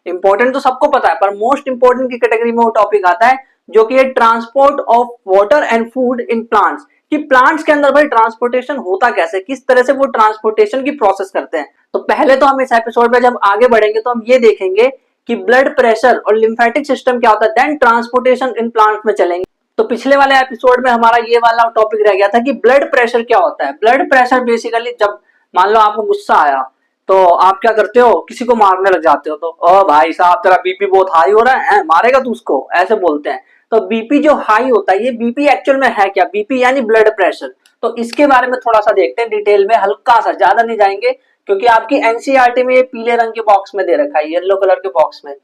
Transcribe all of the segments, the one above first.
Important तो सबको पता है, पर मोस्ट इंपॉर्टेंट की कैटेगरी में वो टॉपिक आता है जो कि है transport of water and food in plants, कि प्लांट्स के अंदर भाई ट्रांसपोर्टेशन होता कैसे, किस तरह से वो ट्रांसपोर्टेशन की प्रोसेस करते हैं। तो पहले तो हम इस एपिसोड में जब आगे बढ़ेंगे तो हम ये देखेंगे कि ब्लड प्रेशर और लिम्फेटिक सिस्टम क्या होता है, देन ट्रांसपोर्टेशन इन प्लांट्स में चलेंगे। तो पिछले वाले एपिसोड में हमारा ये वाला टॉपिक रह गया था कि ब्लड प्रेशर क्या होता है। ब्लड प्रेशर बेसिकली जब मान लो आपको गुस्सा आया तो आप क्या करते हो, किसी को मारने लग जाते हो, तो ओ भाई साहब तेरा बीपी बहुत हाई हो रहा है, मारेगा तू उसको, ऐसे बोलते हैं। तो बीपी जो हाई होता है, ये बीपी एक्चुअल में है क्या, बीपी यानी ब्लड प्रेशर। तो इसके बारे में थोड़ा सा देखते हैं डिटेल में, हल्का सा, ज्यादा नहीं जाएंगे क्योंकि आपकी एनसीईआरटी में ये पीले रंग के बॉक्स में दे रखा है, येलो कलर के बॉक्स में।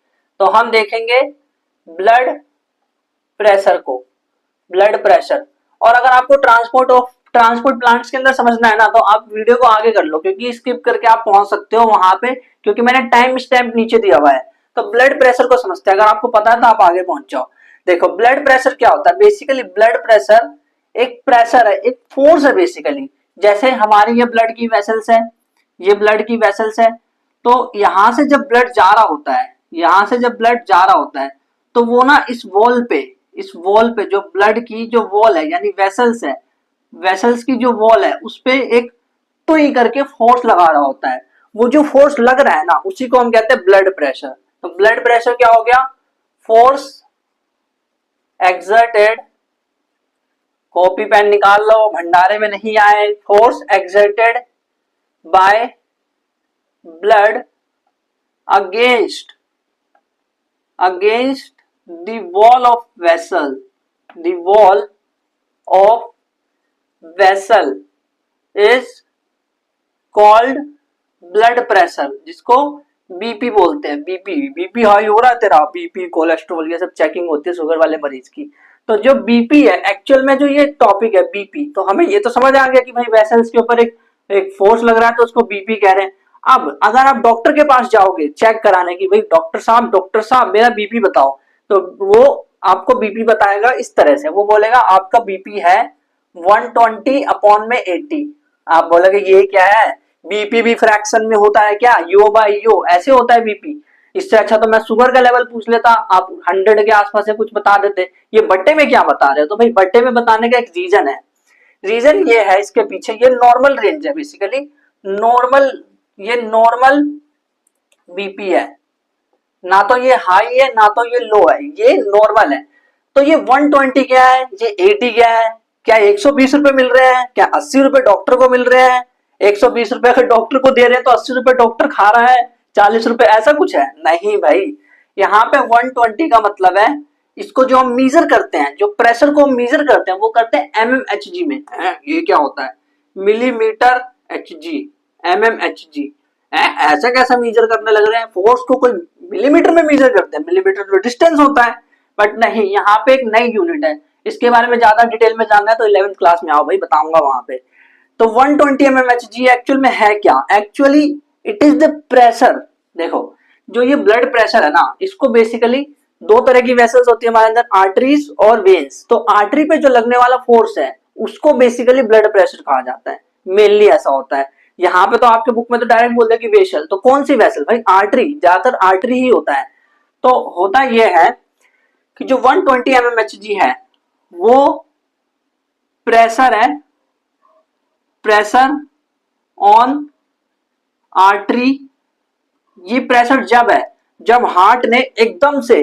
तो हम देखेंगे ब्लड प्रेशर को, ब्लड प्रेशर। और अगर आपको ट्रांसपोर्ट प्लांट्स के अंदर समझना है ना, तो आप वीडियो को आगे कर लो क्योंकि स्किप करके आप पहुंच सकते हो वहां पे, क्योंकि मैंने टाइम स्टैम्प नीचे दिया हुआ है। तो ब्लड प्रेशर को समझते हैं, अगर आपको पता है तो आप आगे पहुंच जाओ। देखो ब्लड प्रेशर क्या होता है, बेसिकली ब्लड प्रेशर एक प्रेशर है, एक फोर्स है बेसिकली। जैसे हमारी ये ब्लड की वेसल्स है, ये ब्लड की वेसल्स है, तो यहां से जब ब्लड जा रहा होता है, यहां से जब ब्लड जा रहा होता है तो वो ना इस वॉल पे जो ब्लड की जो वॉल है यानी वेसल्स है, वेसल्स की जो वॉल है उस पे एक टुई करके फोर्स लगा रहा होता है। वो जो फोर्स लग रहा है ना उसी को हम कहते हैं ब्लड प्रेशर। तो ब्लड प्रेशर क्या हो गया, फोर्स एक्सर्टेड, कॉपी पेन निकाल लो, भंडारे में नहीं आए, force exerted by blood against the wall of vessel, the wall of vessel is called blood pressure, जिसको बीपी बोलते हैं। बीपी हाई हो रहा है तेरा, बीपी कोलेस्ट्रॉल ये सब चेकिंग होती है शुगर वाले मरीज की। तो जो बीपी है एक्चुअल में जो ये टॉपिक है बीपी, तो हमें ये तो समझ आ गया कि भाई वेसल्स के ऊपर एक फोर्स लग रहा है तो उसको बीपी कह रहे हैं। अब अगर आप डॉक्टर के पास जाओगे चेक कराने की, भाई डॉक्टर साहब मेरा बीपी बताओ, तो वो आपको बीपी बताएगा इस तरह से, वो बोलेगा आपका बीपी है 120 अपॉन में 80। आप बोलोगे ये क्या है, बीपी भी फ्रैक्शन में होता है क्या, यो बाई यो ऐसे होता है बीपी। इससे अच्छा तो मैं शुगर का लेवल पूछ लेता, आप 100 के आसपास से कुछ बता देते, ये बट्टे में क्या बता रहे हो। तो भाई बट्टे में बताने का एक रीजन है, रीजन ये है इसके पीछे, ये नॉर्मल रेंज है बेसिकली, ये नॉर्मल बीपी है, ना तो ये हाई है ना तो ये लो है, ये नॉर्मल है। तो ये 120 क्या है, ये 80 क्या है, क्या 120 रुपए मिल रहे हैं, क्या 80 रुपए डॉक्टर को मिल रहे हैं। 120 रुपए अगर डॉक्टर को दे रहे हैं तो 80 रुपए डॉक्टर खा रहा है, 40 रुपए ऐसा कुछ है नहीं भाई। यहाँ पे 120 का मतलब है, इसको जो हम मीजर करते हैं, जो प्रेशर को हम मीजर करते हैं वो करते हैं mmHg में। ये क्या होता है, मिलीमीटर Hg, mmHg। ऐसा कैसा मीजर करने लग रहे हैं, फोर्स को कोई मिलीमीटर में मीजर करते हैं, मिलीमीटर तो डिस्टेंस होता है, बट नहीं, यहाँ पे एक नई यूनिट है। इसके बारे में ज्यादा डिटेल में जानना है तो 11th क्लास में आओ भाई, बताऊंगा वहां पे। तो 120 mmHg एक्चुअल में है क्या, actually it is the pressure. देखो जो ये ब्लड प्रेशर है ना, इसको बेसिकली दो तरह की वेसल्स होती है हमारे अंदर, आर्टरीज और वेन्स। तो आर्टरी पे जो लगने वाला फोर्स है उसको बेसिकली ब्लड प्रेशर कहा जाता है, मेनली ऐसा होता है। यहाँ पे तो आपके बुक में तो डायरेक्ट बोल दिया कि वेसल, तो कौन सी वेसल भाई, आर्टरी, ज्यादातर आर्टरी ही होता है। तो होता यह है कि जो 120 mmHg है वो प्रेशर है, प्रेशर ऑन आर्टरी। ये प्रेशर जब है जब हार्ट ने एकदम से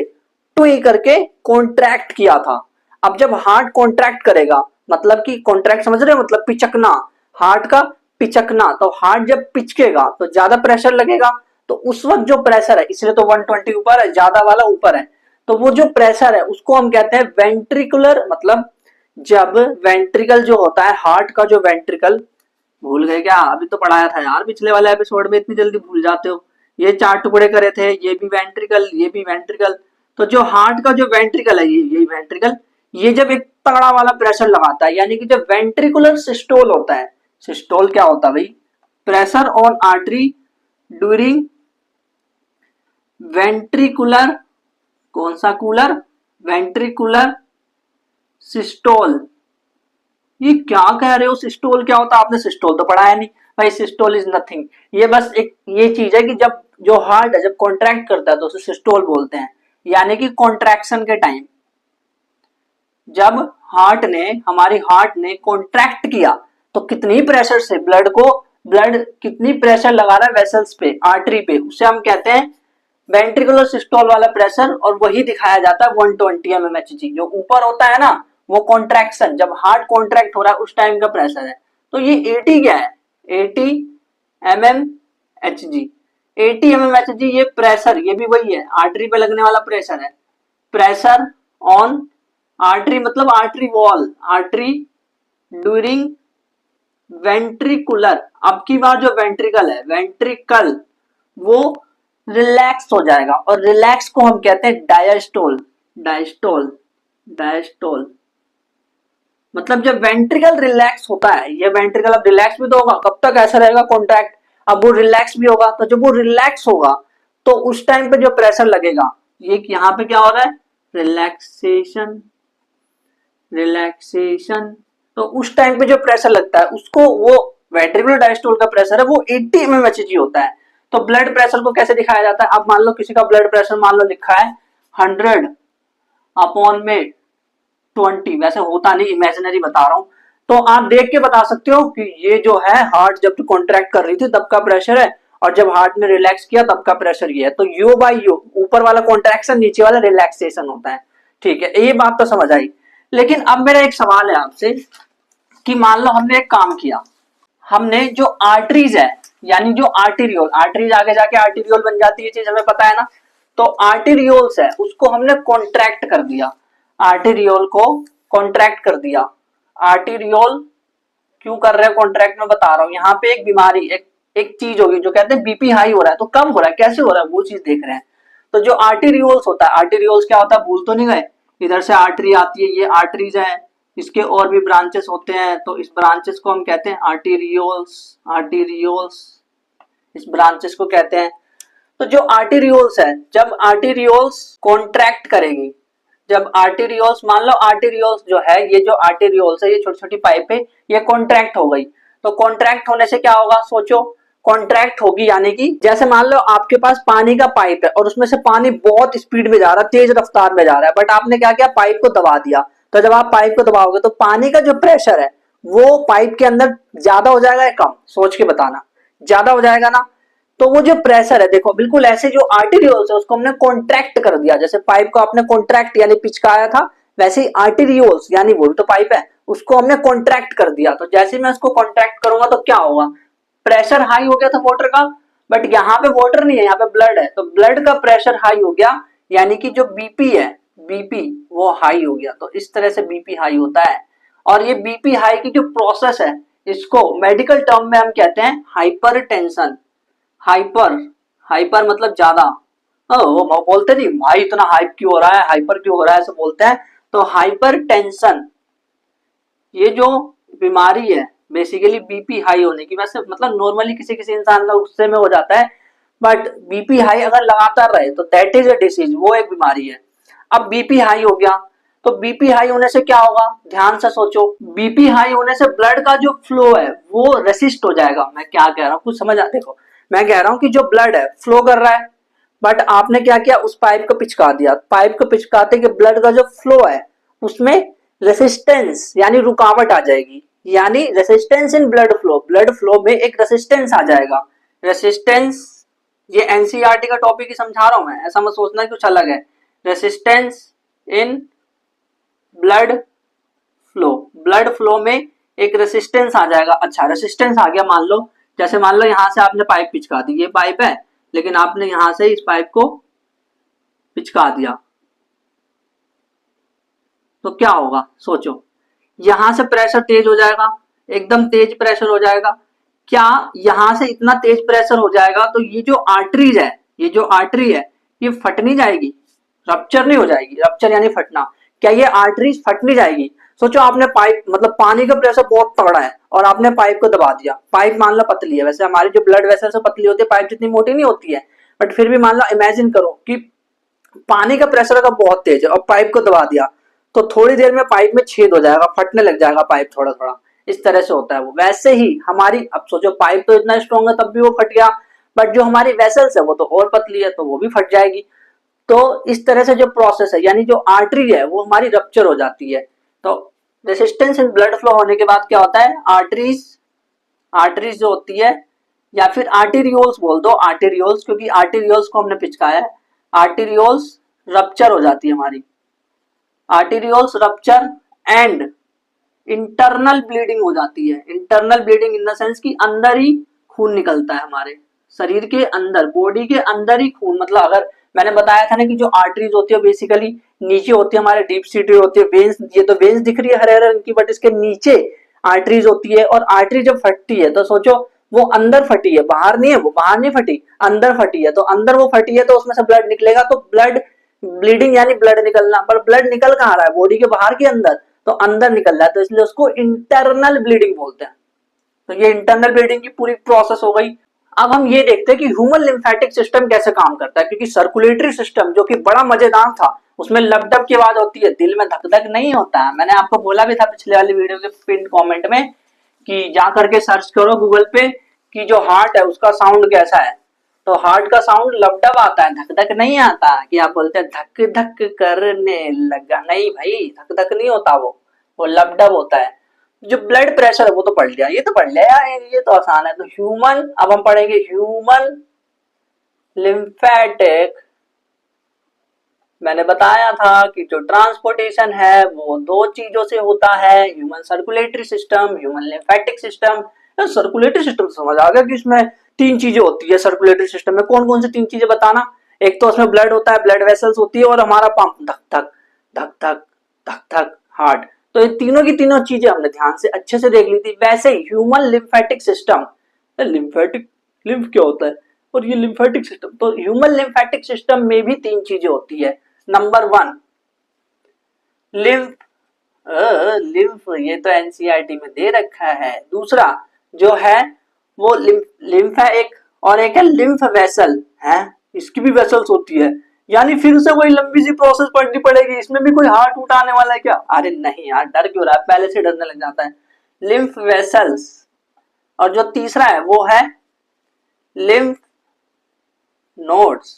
टुई करके कॉन्ट्रैक्ट किया था। अब जब हार्ट कॉन्ट्रैक्ट करेगा, मतलब कि कॉन्ट्रैक्ट समझ रहे हो, मतलब पिचकना, हार्ट का पिचकना। तो हार्ट जब पिचकेगा तो ज्यादा प्रेशर लगेगा, तो उस वक्त जो प्रेशर है, इसलिए तो 120 ऊपर है, ज्यादा वाला ऊपर है, तो वो जो प्रेशर है उसको हम कहते हैं वेंट्रिकुलर। मतलब जब वेंट्रिकल जो होता है, हार्ट का जो वेंट्रिकल, भूल गए क्या, अभी तो पढ़ाया था यार पिछले वाले एपिसोड में, इतनी जल्दी भूल जाते हो। ये 4 टुकड़े करे थे, ये भी वेंट्रिकल, ये भी वेंट्रिकल। तो जो हार्ट का जो वेंट्रिकल है, ये वेंट्रिकल, ये जब एक तगड़ा वाला प्रेशर लगाता है, यानी कि जब वेंट्रिकुलर सिस्टोल होता है। सिस्टोल क्या होता है भाई, pressure on artery during ventricular, कौन सा कूलर, वेंट्रिकुलर सिस्टोल। ये क्या कह रहे हो, सिस्टोल क्या होता है, आपने सिस्टोल तो पढ़ाया नहीं भाई। सिस्टोल इज नथिंग, ये बस एक ये चीज है कि जब जो हार्ट है जब कॉन्ट्रैक्ट करता है तो उसे सिस्टोल बोलते हैं, यानी कि कॉन्ट्रैक्शन के टाइम जब हमारी हार्ट ने कॉन्ट्रैक्ट किया तो कितनी प्रेशर से ब्लड कितनी प्रेशर लगा रहा है वेसल्स पे, आर्टरी पे, उसे हम कहते हैं वेंट्रिकुलर सिस्टोल वाला प्रेशर, और वही दिखाया जाता है 120 mmHg। जो ऊपर होता है ना वो कॉन्ट्रैक्शन, जब हार्ट कॉन्ट्रैक्ट हो रहा है उस टाइम का प्रेशर है। तो ये 80 क्या है, 80 mmHg। 80 mmHg ये प्रेशर, ये भी वही है, आर्टरी पे लगने वाला प्रेशर है। प्रेशर ऑन आर्टरी मतलब artery wall, artery during ventricular. अब की बार जो वेंट्रिकल है, वेंट्रिकल वो रिलैक्स हो जाएगा, और रिलैक्स को हम कहते हैं डायस्टोल। डायस्टोल डायस्टोल मतलब जब वेंट्रिकल रिलैक्स होता है, ये वेंट्रिकल अब रिलैक्स भी तो होगा, कब तक ऐसा रहेगा कॉन्ट्रैक्ट, अब वो रिलैक्स भी होगा, तो जब वो रिलैक्स होगा तो उस टाइम पे जो प्रेशर लगेगा, ये यहाँ पे क्या हो रहा है, रिलैक्सेशन, रिलैक्सेशन। तो उस टाइम पे जो प्रेशर लगता है उसको, वो वेंट्रिकुलर डायस्टोल का प्रेशर है वो 80 mmHg होता है। तो ब्लड प्रेशर को कैसे दिखाया जाता है, अब मान लो किसी का ब्लड प्रेशर मान लो लिखा है 100 अपॉन में 20, वैसे होता नहीं, इमेजिनरी बता रहा हूं, तो आप देख के बता सकते हो कि ये जो है हार्ट जब कॉन्ट्रैक्ट कर रही थी तब का प्रेशर है, और जब हार्ट ने रिलैक्स किया तब का प्रेशर ये है। तो यू बाई यू, ऊपर वाला कॉन्ट्रैक्शन नीचे वाला रिलैक्सेशन होता है। ठीक है, ये बात तो समझ आई। लेकिन अब मेरा एक सवाल है आपसे कि मान लो हमने एक काम किया, हमने जो आर्टरीज है, यानी जो आर्टीरियोल, आर्टरीज आगे जाके आर्टीरियोल बन जाती है, चीज हमें पता है ना, तो आर्टीरियोल्स है उसको हमने कॉन्ट्रैक्ट कर दिया, आर्टीरियोल को कॉन्ट्रैक्ट कर दिया। आर्टीरियोल क्यों कर रहे हैं कॉन्ट्रैक्ट, में बता रहा हूं, यहाँ पे एक बीमारी, एक चीज होगी जो कहते हैं बीपी हाई हो रहा है, तो कब हो रहा है, कैसे हो रहा है, वो चीज देख रहे हैं। तो जो आर्टीरियोल्स होता है, आर्टीरियोल्स क्या होता है, भूल तो नहीं गए, इधर से आर्टरी आती है, ये आर्टरीज है, इसके और भी ब्रांचेस होते हैं, तो इस ब्रांचेस को हम कहते हैं आर्टीरियोल्स, आर्टीरियोल्स इस ब्रांचेस को कहते हैं। तो जो आर्टीरियोल्स है, जब आर्टीरियोल्स कॉन्ट्रैक्ट करेगी, जब आर्टीरियोल्स, मान लो आर्टीरियोल्स जो है, ये जो आर्टीरियोल्स है, ये छोटी छोटी पाइप है, ये कॉन्ट्रैक्ट हो गई, तो कॉन्ट्रैक्ट होने से क्या होगा, सोचो, कॉन्ट्रैक्ट होगी, यानी कि जैसे मान लो आपके पास पानी का पाइप है और उसमें से पानी बहुत स्पीड में जा रहा है, तेज रफ्तार में जा रहा है, बट आपने क्या किया, पाइप को दबा दिया। तो जब आप पाइप को दबाओगे तो पानी का जो प्रेशर है वो पाइप के अंदर ज्यादा हो जाएगा या कम, सोच के बताना, ज्यादा हो जाएगा ना। तो वो जो प्रेशर है, देखो बिल्कुल ऐसे जो आर्टीरियोल्स है उसको हमने कॉन्ट्रैक्ट कर दिया, जैसे पाइप को आपने कॉन्ट्रैक्ट यानी पिचकाया था, वैसे ही आर्टीरियोल्स यानी वो भी तो पाइप है, उसको हमने कॉन्ट्रैक्ट कर दिया। तो जैसे मैं उसको कॉन्ट्रैक्ट करूंगा तो क्या होगा, प्रेशर हाई हो गया था वाटर का, बट यहाँ पे वाटर नहीं है, यहाँ पे ब्लड है, तो ब्लड का प्रेशर हाई हो गया, यानी कि जो बीपी है, बीपी वो हाई हो गया। तो इस तरह से बीपी हाई होता है, और ये बीपी हाई की जो प्रोसेस है इसको मेडिकल टर्म में हम कहते हैं हाइपरटेंशन। हाइपर, हाइपर मतलब ज्यादा, वो बोलते नहीं भाई इतना हाइप क्यों हो रहा है, हाइपर क्यों हो रहा है, ऐसे बोलते हैं। तो हाइपरटेंशन ये जो बीमारी है बेसिकली बीपी हाई होने की, वैसे मतलब नॉर्मली किसी किसी इंसान का गुस्से में हो जाता है, बट बीपी हाई अगर लगातार रहे तो दैट इज अ डिसीज, वो एक बीमारी है। अब बीपी हाई हो गया, तो बीपी हाई होने से क्या होगा, ध्यान से सोचो, बीपी हाई होने से ब्लड का जो फ्लो है वो रेसिस्ट हो जाएगा। मैं क्या कह रहा हूँ कुछ समझ आ, देखो मैं कह रहा हूँ कि जो ब्लड है फ्लो कर रहा है, बट आपने क्या किया, उस पाइप को पिचका दिया, पाइप को पिचकाते कि ब्लड का जो फ्लो है उसमें रेसिस्टेंस यानी रुकावट आ जाएगी, यानी resistance in blood flow, blood flow में एक रेसिस्टेंस आ जाएगा। रेसिस्टेंस, ये एनसीईआरटी का टॉपिक ही समझा रहा हूं मैं, ऐसा मत सोचना कुछ अलग है। Resistance in blood flow, blood flow में एक रेसिस्टेंस आ जाएगा। अच्छा रेसिस्टेंस आ गया, मान लो जैसे मान लो यहां से आपने पाइप पिचका दी, ये पाइप है लेकिन आपने यहां से इस पाइप को पिचका दिया, तो क्या होगा सोचो, यहां से प्रेशर तेज हो जाएगा, एकदम तेज प्रेशर हो जाएगा। क्या यहां से इतना तेज प्रेशर हो जाएगा तो ये जो आर्टरीज है, ये जो आर्टरी है ये फट नहीं जाएगी, रप्चर नहीं हो जाएगी, रप्चर यानी फटना, क्या ये आर्टरीज फट नहीं जाएगी। सोचो आपने पाइप, मतलब पानी का प्रेशर बहुत तगड़ा है और आपने पाइप को दबा दिया, पाइप मान लो पतली है, वैसे हमारी जो ब्लड वेसल से पतली होती है, पाइप जितनी मोटी नहीं होती है, बट फिर भी मान लो इमेजिन करो कि पानी का प्रेशर अगर बहुत तेज है और पाइप को दबा दिया तो थोड़ी देर में पाइप में छेद हो जाएगा, फटने लग जाएगा पाइप थोड़ा थोड़ा, इस तरह से होता है वो। वैसे ही हमारी, अब सोचो पाइप तो इतना स्ट्रॉन्ग है तब भी वो फट गया, बट जो हमारी वेसल्स है वो तो और पतली है, तो वो भी फट जाएगी। तो इस तरह से जो प्रोसेस है, यानी जो आर्टरी है वो हमारी रप्चर हो जाती है। तो रेसिस्टेंस इन ब्लड फ्लो होने के बाद क्या होता है, आर्टरीज आर्टरीज जो होती है, या फिर आर्टेरियोल्स बोल दो, आर्टेरियोल्स, क्योंकि आर्टेरियोल्स को हमने पिचकाया है, आर्टेरियोल्स रप्चर हो जाती है हमारी, arterioles rupture and internal bleeding हो जाती है। Internal bleeding in the sense कि अंदर ही खून निकलता है, हमारे शरीर के अंदर, बॉडी के अंदर ही खून, मतलब अगर मैंने बताया था ना कि जो आर्टरीज होती है बेसिकली नीचे होती है, हमारे डीप सीटेड होती है वेन्स, ये तो वेन्स दिख रही है हरे रंग की, बट इसके नीचे आर्टरीज होती है। और आर्टरी जब फटती है तो सोचो वो अंदर फटी है, बाहर नहीं है, वो बाहर नहीं फटी, अंदर फटी है, तो अंदर वो फटी है तो उसमें से ब्लड निकलेगा, तो ब्लड ब्लीडिंग यानी ब्लड निकलना, पर ब्लड निकल कहाँ रहा है, बॉडी के बाहर के अंदर, तो अंदर निकल रहा है, तो इसलिए उसको इंटरनल ब्लीडिंग बोलते हैं। तो ये इंटरनल ब्लीडिंग की पूरी प्रोसेस हो गई। अब हम ये देखते हैं कि ह्यूमन लिम्फेटिक सिस्टम कैसे काम करता है, क्योंकि सर्कुलेटरी सिस्टम जो कि बड़ा मजेदार था, उसमें लपडप की आवाज होती है, दिल में धक धक नहीं होता है। मैंने आपको बोला भी था पिछले वाली वीडियो के पिन कमेंट में कि जा करके सर्च करो गूगल पे कि जो हार्ट है उसका साउंड कैसा है, तो हार्ट का साउंड लपडप आता है, धक धक नहीं आता कि आप बोलते हैं धक धक करने लगा, नहीं भाई, धक धक नहीं होता, वो लपडप होता है। जो ब्लड प्रेशर है वो तो पढ़ लिया, ये तो पढ़ लिया यार, ये तो आसान है। तो ह्यूमन, अब हम पढ़ेंगे ह्यूमन लिम्फेटिक। मैंने बताया था कि जो ट्रांसपोर्टेशन है वो दो चीजों से होता है, human circulatory system, human lymphatic system. Circulatory system समझ आ गया कि इसमें तीन चीजें होती है सर्कुलेटरी सिस्टम में, कौन कौन सी तीन चीजें बताना। एक तो उसमें ब्लड होता है, ब्लड वेसल्स होती है, और हमारा पंप धक धक धक धक धक धक हार्ट। तो ये तीनों की तीनों चीजें हमने ध्यान से अच्छे से देख ली थी। वैसे ही human lymphatic system, lymphatic, lymph क्या होता है और ये लिम्फेटिक सिस्टम, तो ह्यूमन लिम्फेटिक सिस्टम में भी तीन चीजें होती है। नंबर वन लिम्फ, लिम्फ ये तो एनसीईआरटी में दे रखा है। दूसरा जो है वो लिम्फ है एक, और एक है लिम्फ वेसल है, इसकी भी वेसल्स होती है। यानी फिर से वही लंबी सी प्रोसेस पढ़नी पड़ेगी, इसमें भी कोई हार्ट उठाने वाला है क्या? अरे नहीं यार, डर क्यों रहा है, पहले से डरने लग जाता है। लिम्फ वेसल्स, और जो तीसरा है वो है लिम्फ नोड्स।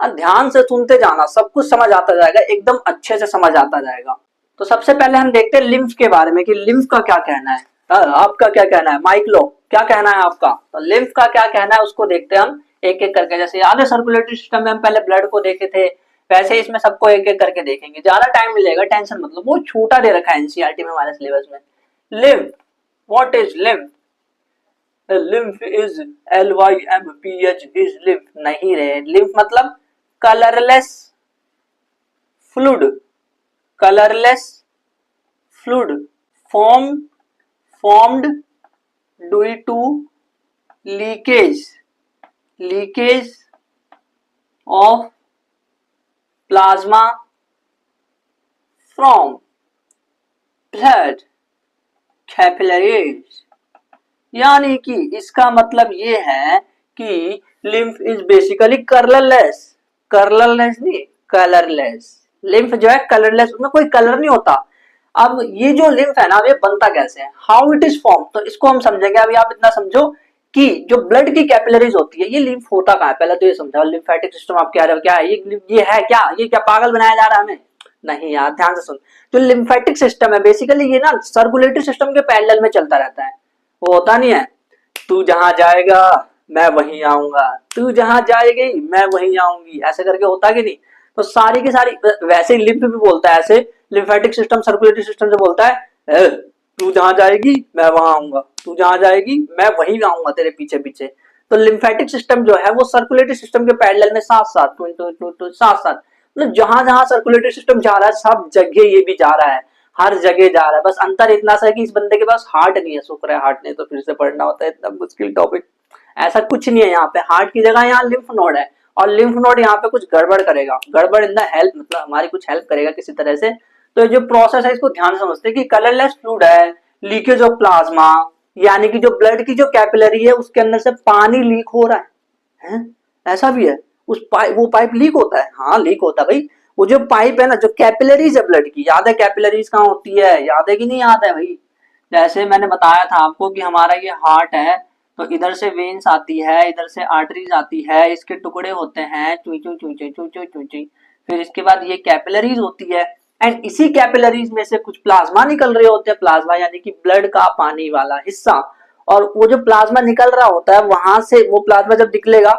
ध्यान से सुनते जाना, सब कुछ समझ आता जाएगा, एकदम अच्छे से समझ आता जाएगा। तो सबसे पहले हम देखते हैं लिम्फ के बारे में कि लिम्फ का क्या कहना है। आपका क्या कहना है, माइक लो, क्या कहना है आपका? तो लिम्फ का क्या कहना है उसको देखते हैं हम एक एक करके। जैसे याद है सर्कुलेटरी सिस्टम में हम पहले ब्लड को देखे थे, वैसे इसमें सबको एक एक करके देखेंगे, ज्यादा टाइम मिलेगा, टेंशन मतलब, वो छोटा दे रखा है एनसीईआरटी में हमारे सिलेबस में। Lymph, what is lymph? Lymph is LYMPH is lymph नहीं रे, लिम्फ मतलब colourless fluid, colourless fluid formed due to leakage of plasma from blood capillaries। यानी कि इसका मतलब ये है कि lymph is basically colourless, colourless नहीं, कलरलेस। लिम्फ जो है कलरलेस, उसमें कोई कलर नहीं होता। अब ये जो लिम्फ है ना, ये बनता कैसे है, हाउ इट इज फॉर्म, तो इसको हम समझेंगे। अभी आप इतना समझो कि जो ब्लड की कैपिलरीज होती है, ये लिम्फ होता कहाँ है, पहले तो ये समझाओ। लिम्फेटिक सिस्टम आप कह रहे हो क्या है, ये है क्या, ये क्या पागल बनाया जा रहा है हमें? नहीं यार, ध्यान से सुन। जो लिम्फेटिक सिस्टम है बेसिकली ये ना सर्कुलेटरी सिस्टम के पैरेलल में चलता रहता है। वो होता नहीं है तू जहां जाएगा मैं वहीं आऊंगा, तू जहां जाएगी मैं वहीं आऊंगी, ऐसे करके होता कि नहीं? तो सारी की सारी, वैसे ही लिम्फ भी बोलता है ऐसे, लिम्फेटिक सिस्टम सर्कुलेटरी सिस्टम से बोलता है तू जहां जाएगी मैं वहां आऊंगा, तू जहां जाएगी मैं वहीं आऊंगा तेरे पीछे पीछे। तो लिम्फेटिक सिस्टम जो है वो सर्कुलेटरी सिस्टम के पैरेलल में साथ साथ साथ साथ, मतलब जहां जहां सर्कुलेटरी सिस्टम जा रहा है सब जगह ये भी जा रहा है, हर जगह जा रहा है। बस अंतर इतना सा है कि इस बंदे के पास हार्ट नहीं है, शुक्र है हार्ट नहीं तो फिर से पढ़ना होता है, इतना मुश्किल टॉपिक। ऐसा कुछ नहीं है यहाँ पे, हार्ट की जगह यहाँ लिम्फ नोड है, और लिम्फ नोड यहाँ पे कुछ गड़बड़ करेगा, गड़बड़ इन द हेल्प, मतलब हमारी कुछ हेल्प करेगा किसी तरह से। तो जो प्रोसेस है इसको ध्यान से समझते हैं कि कलरलेस फ्लूइड है, लीकेज ऑफ प्लाज्मा, यानी कि जो ब्लड की जो कैपिलरी है उसके अंदर से पानी लीक हो रहा है? ऐसा भी है, उस पाइप, वो पाइप लीक होता है, हाँ लीक होता है भाई। वो जो पाइप है ना, जो कैपिलरीज है ब्लड की, याद है कैपिलरीज कहाँ होती है, याद है कि नहीं याद है भाई? जैसे मैंने बताया था आपको कि हमारा ये हार्ट है, तो इधर से वेन्स आती है, इधर से आर्टरीज आती है, इसके टुकड़े होते हैं, चुई चुई चुई चुई चुई चुई चुई चुई। फिर इसके बाद ये कैपिलरीज होती है, एंड इसी कैपिलरीज में से कुछ प्लाज्मा निकल रहे होते हैं, प्लाज्मा यानी कि ब्लड का पानी वाला हिस्सा। और वो जो प्लाज्मा निकल रहा होता है वहां से वो प्लाज्मा जब निकलेगा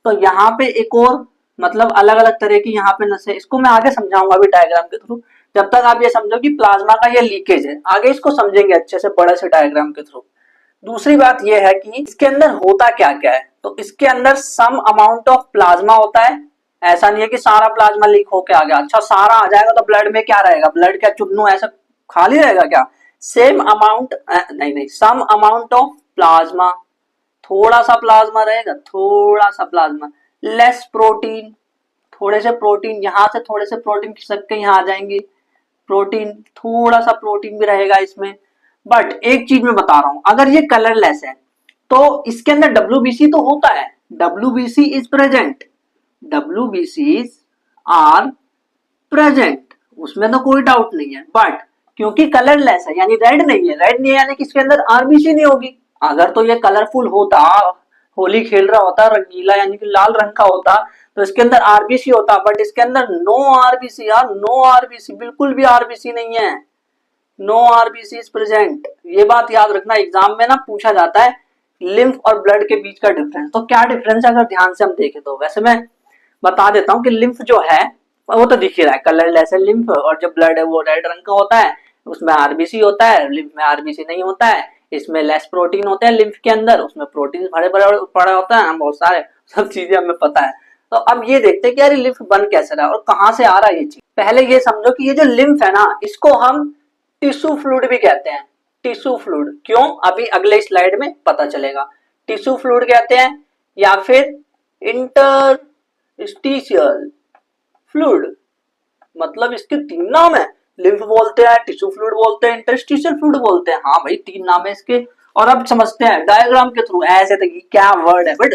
तो यहाँ पे एक और मतलब अलग अलग तरह की यहाँ पे नसें, इसको मैं आगे समझाऊंगा अभी डायग्राम के थ्रू। जब तक आप ये समझो कि प्लाज्मा का ये लीकेज है, आगे इसको समझेंगे अच्छे से बड़े से डायग्राम के थ्रू। दूसरी बात ये है कि इसके अंदर होता क्या क्या है, तो इसके अंदर सम अमाउंट ऑफ प्लाज्मा होता है। ऐसा नहीं है कि सारा प्लाज्मा लीक होके आ गया, अच्छा सारा आ जाएगा तो ब्लड में क्या रहेगा, ब्लड क्या चुन्नू ऐसा खाली रहेगा क्या? सेम अमाउंट नहीं, सम अमाउंट ऑफ प्लाज्मा, थोड़ा सा प्लाज्मा रहेगा, थोड़ा सा प्लाज्मा, लेस प्रोटीन, थोड़े से प्रोटीन, यहां से थोड़े से प्रोटीन खिसक के यहाँ आ जाएंगे, प्रोटीन, थोड़ा सा प्रोटीन भी रहेगा इसमें। बट एक चीज मैं बता रहा हूं, अगर ये कलरलेस है तो इसके अंदर डब्ल्यूबीसी तो होता है, WBC is present, WBCs are present, उसमें तो कोई डाउट नहीं है। बट क्योंकि कलरलेस है यानी रेड नहीं है, रेड नहीं है यानी कि इसके अंदर आरबीसी नहीं होगी। अगर तो ये कलरफुल होता, होली खेल रहा होता, रंगीला यानी कि लाल रंग का होता, तो इसके अंदर आरबीसी होता। बट इसके अंदर नो आरबीसी यार, नो आरबीसी, बिल्कुल भी आरबीसी नहीं है, नो आरबीसी इज प्रेजेंट। ये बात याद रखना, एग्जाम में ना पूछा जाता है लिम्फ और ब्लड के बीच का डिफरेंस। तो क्या डिफरेंस है अगर ध्यान से हम देखें तो, वैसे मैं बता देता हूँ कि लिम्फ जो है वो तो दिख ही रहा है, कलरलेस है लिम्फ, और जो ब्लड है वो रेड रंग का होता है, उसमें आरबीसी होता है, लिम्फ में आरबीसी नहीं होता है। इसमें लेस प्रोटीन होते हैं लिम्फ के अंदर, उसमें प्रोटीन बड़े बड़े पड़े होता है, बहुत सारे, सब चीजें हमें पता है। तो अब ये देखते हैं कि यार लिम्फ बन कैसे रहा है और कहाँ से आ रहा है ये चीज। पहले ये समझो कि ये जो लिम्फ है ना, इसको हम टिश्यू फ्लूइड भी कहते हैं, टिश्यू फ्लूइड। क्यों, अभी अगले स्लाइड में पता चलेगा। टिश्यू फ्लूइड कहते हैं या फिर इंटरस्टिशियल फ्लूइड, मतलब इसके 3 नाम है, लिम्फ बोलते हैं, टिश्यू फ्लूइड बोलते हैं, इंटरस्टिशियल फ्लूइड बोलते हैं। हाँ भाई 3 नाम है इसके। और अब समझते हैं डायग्राम के थ्रू, ऐसे तो क्या वर्ड है, बट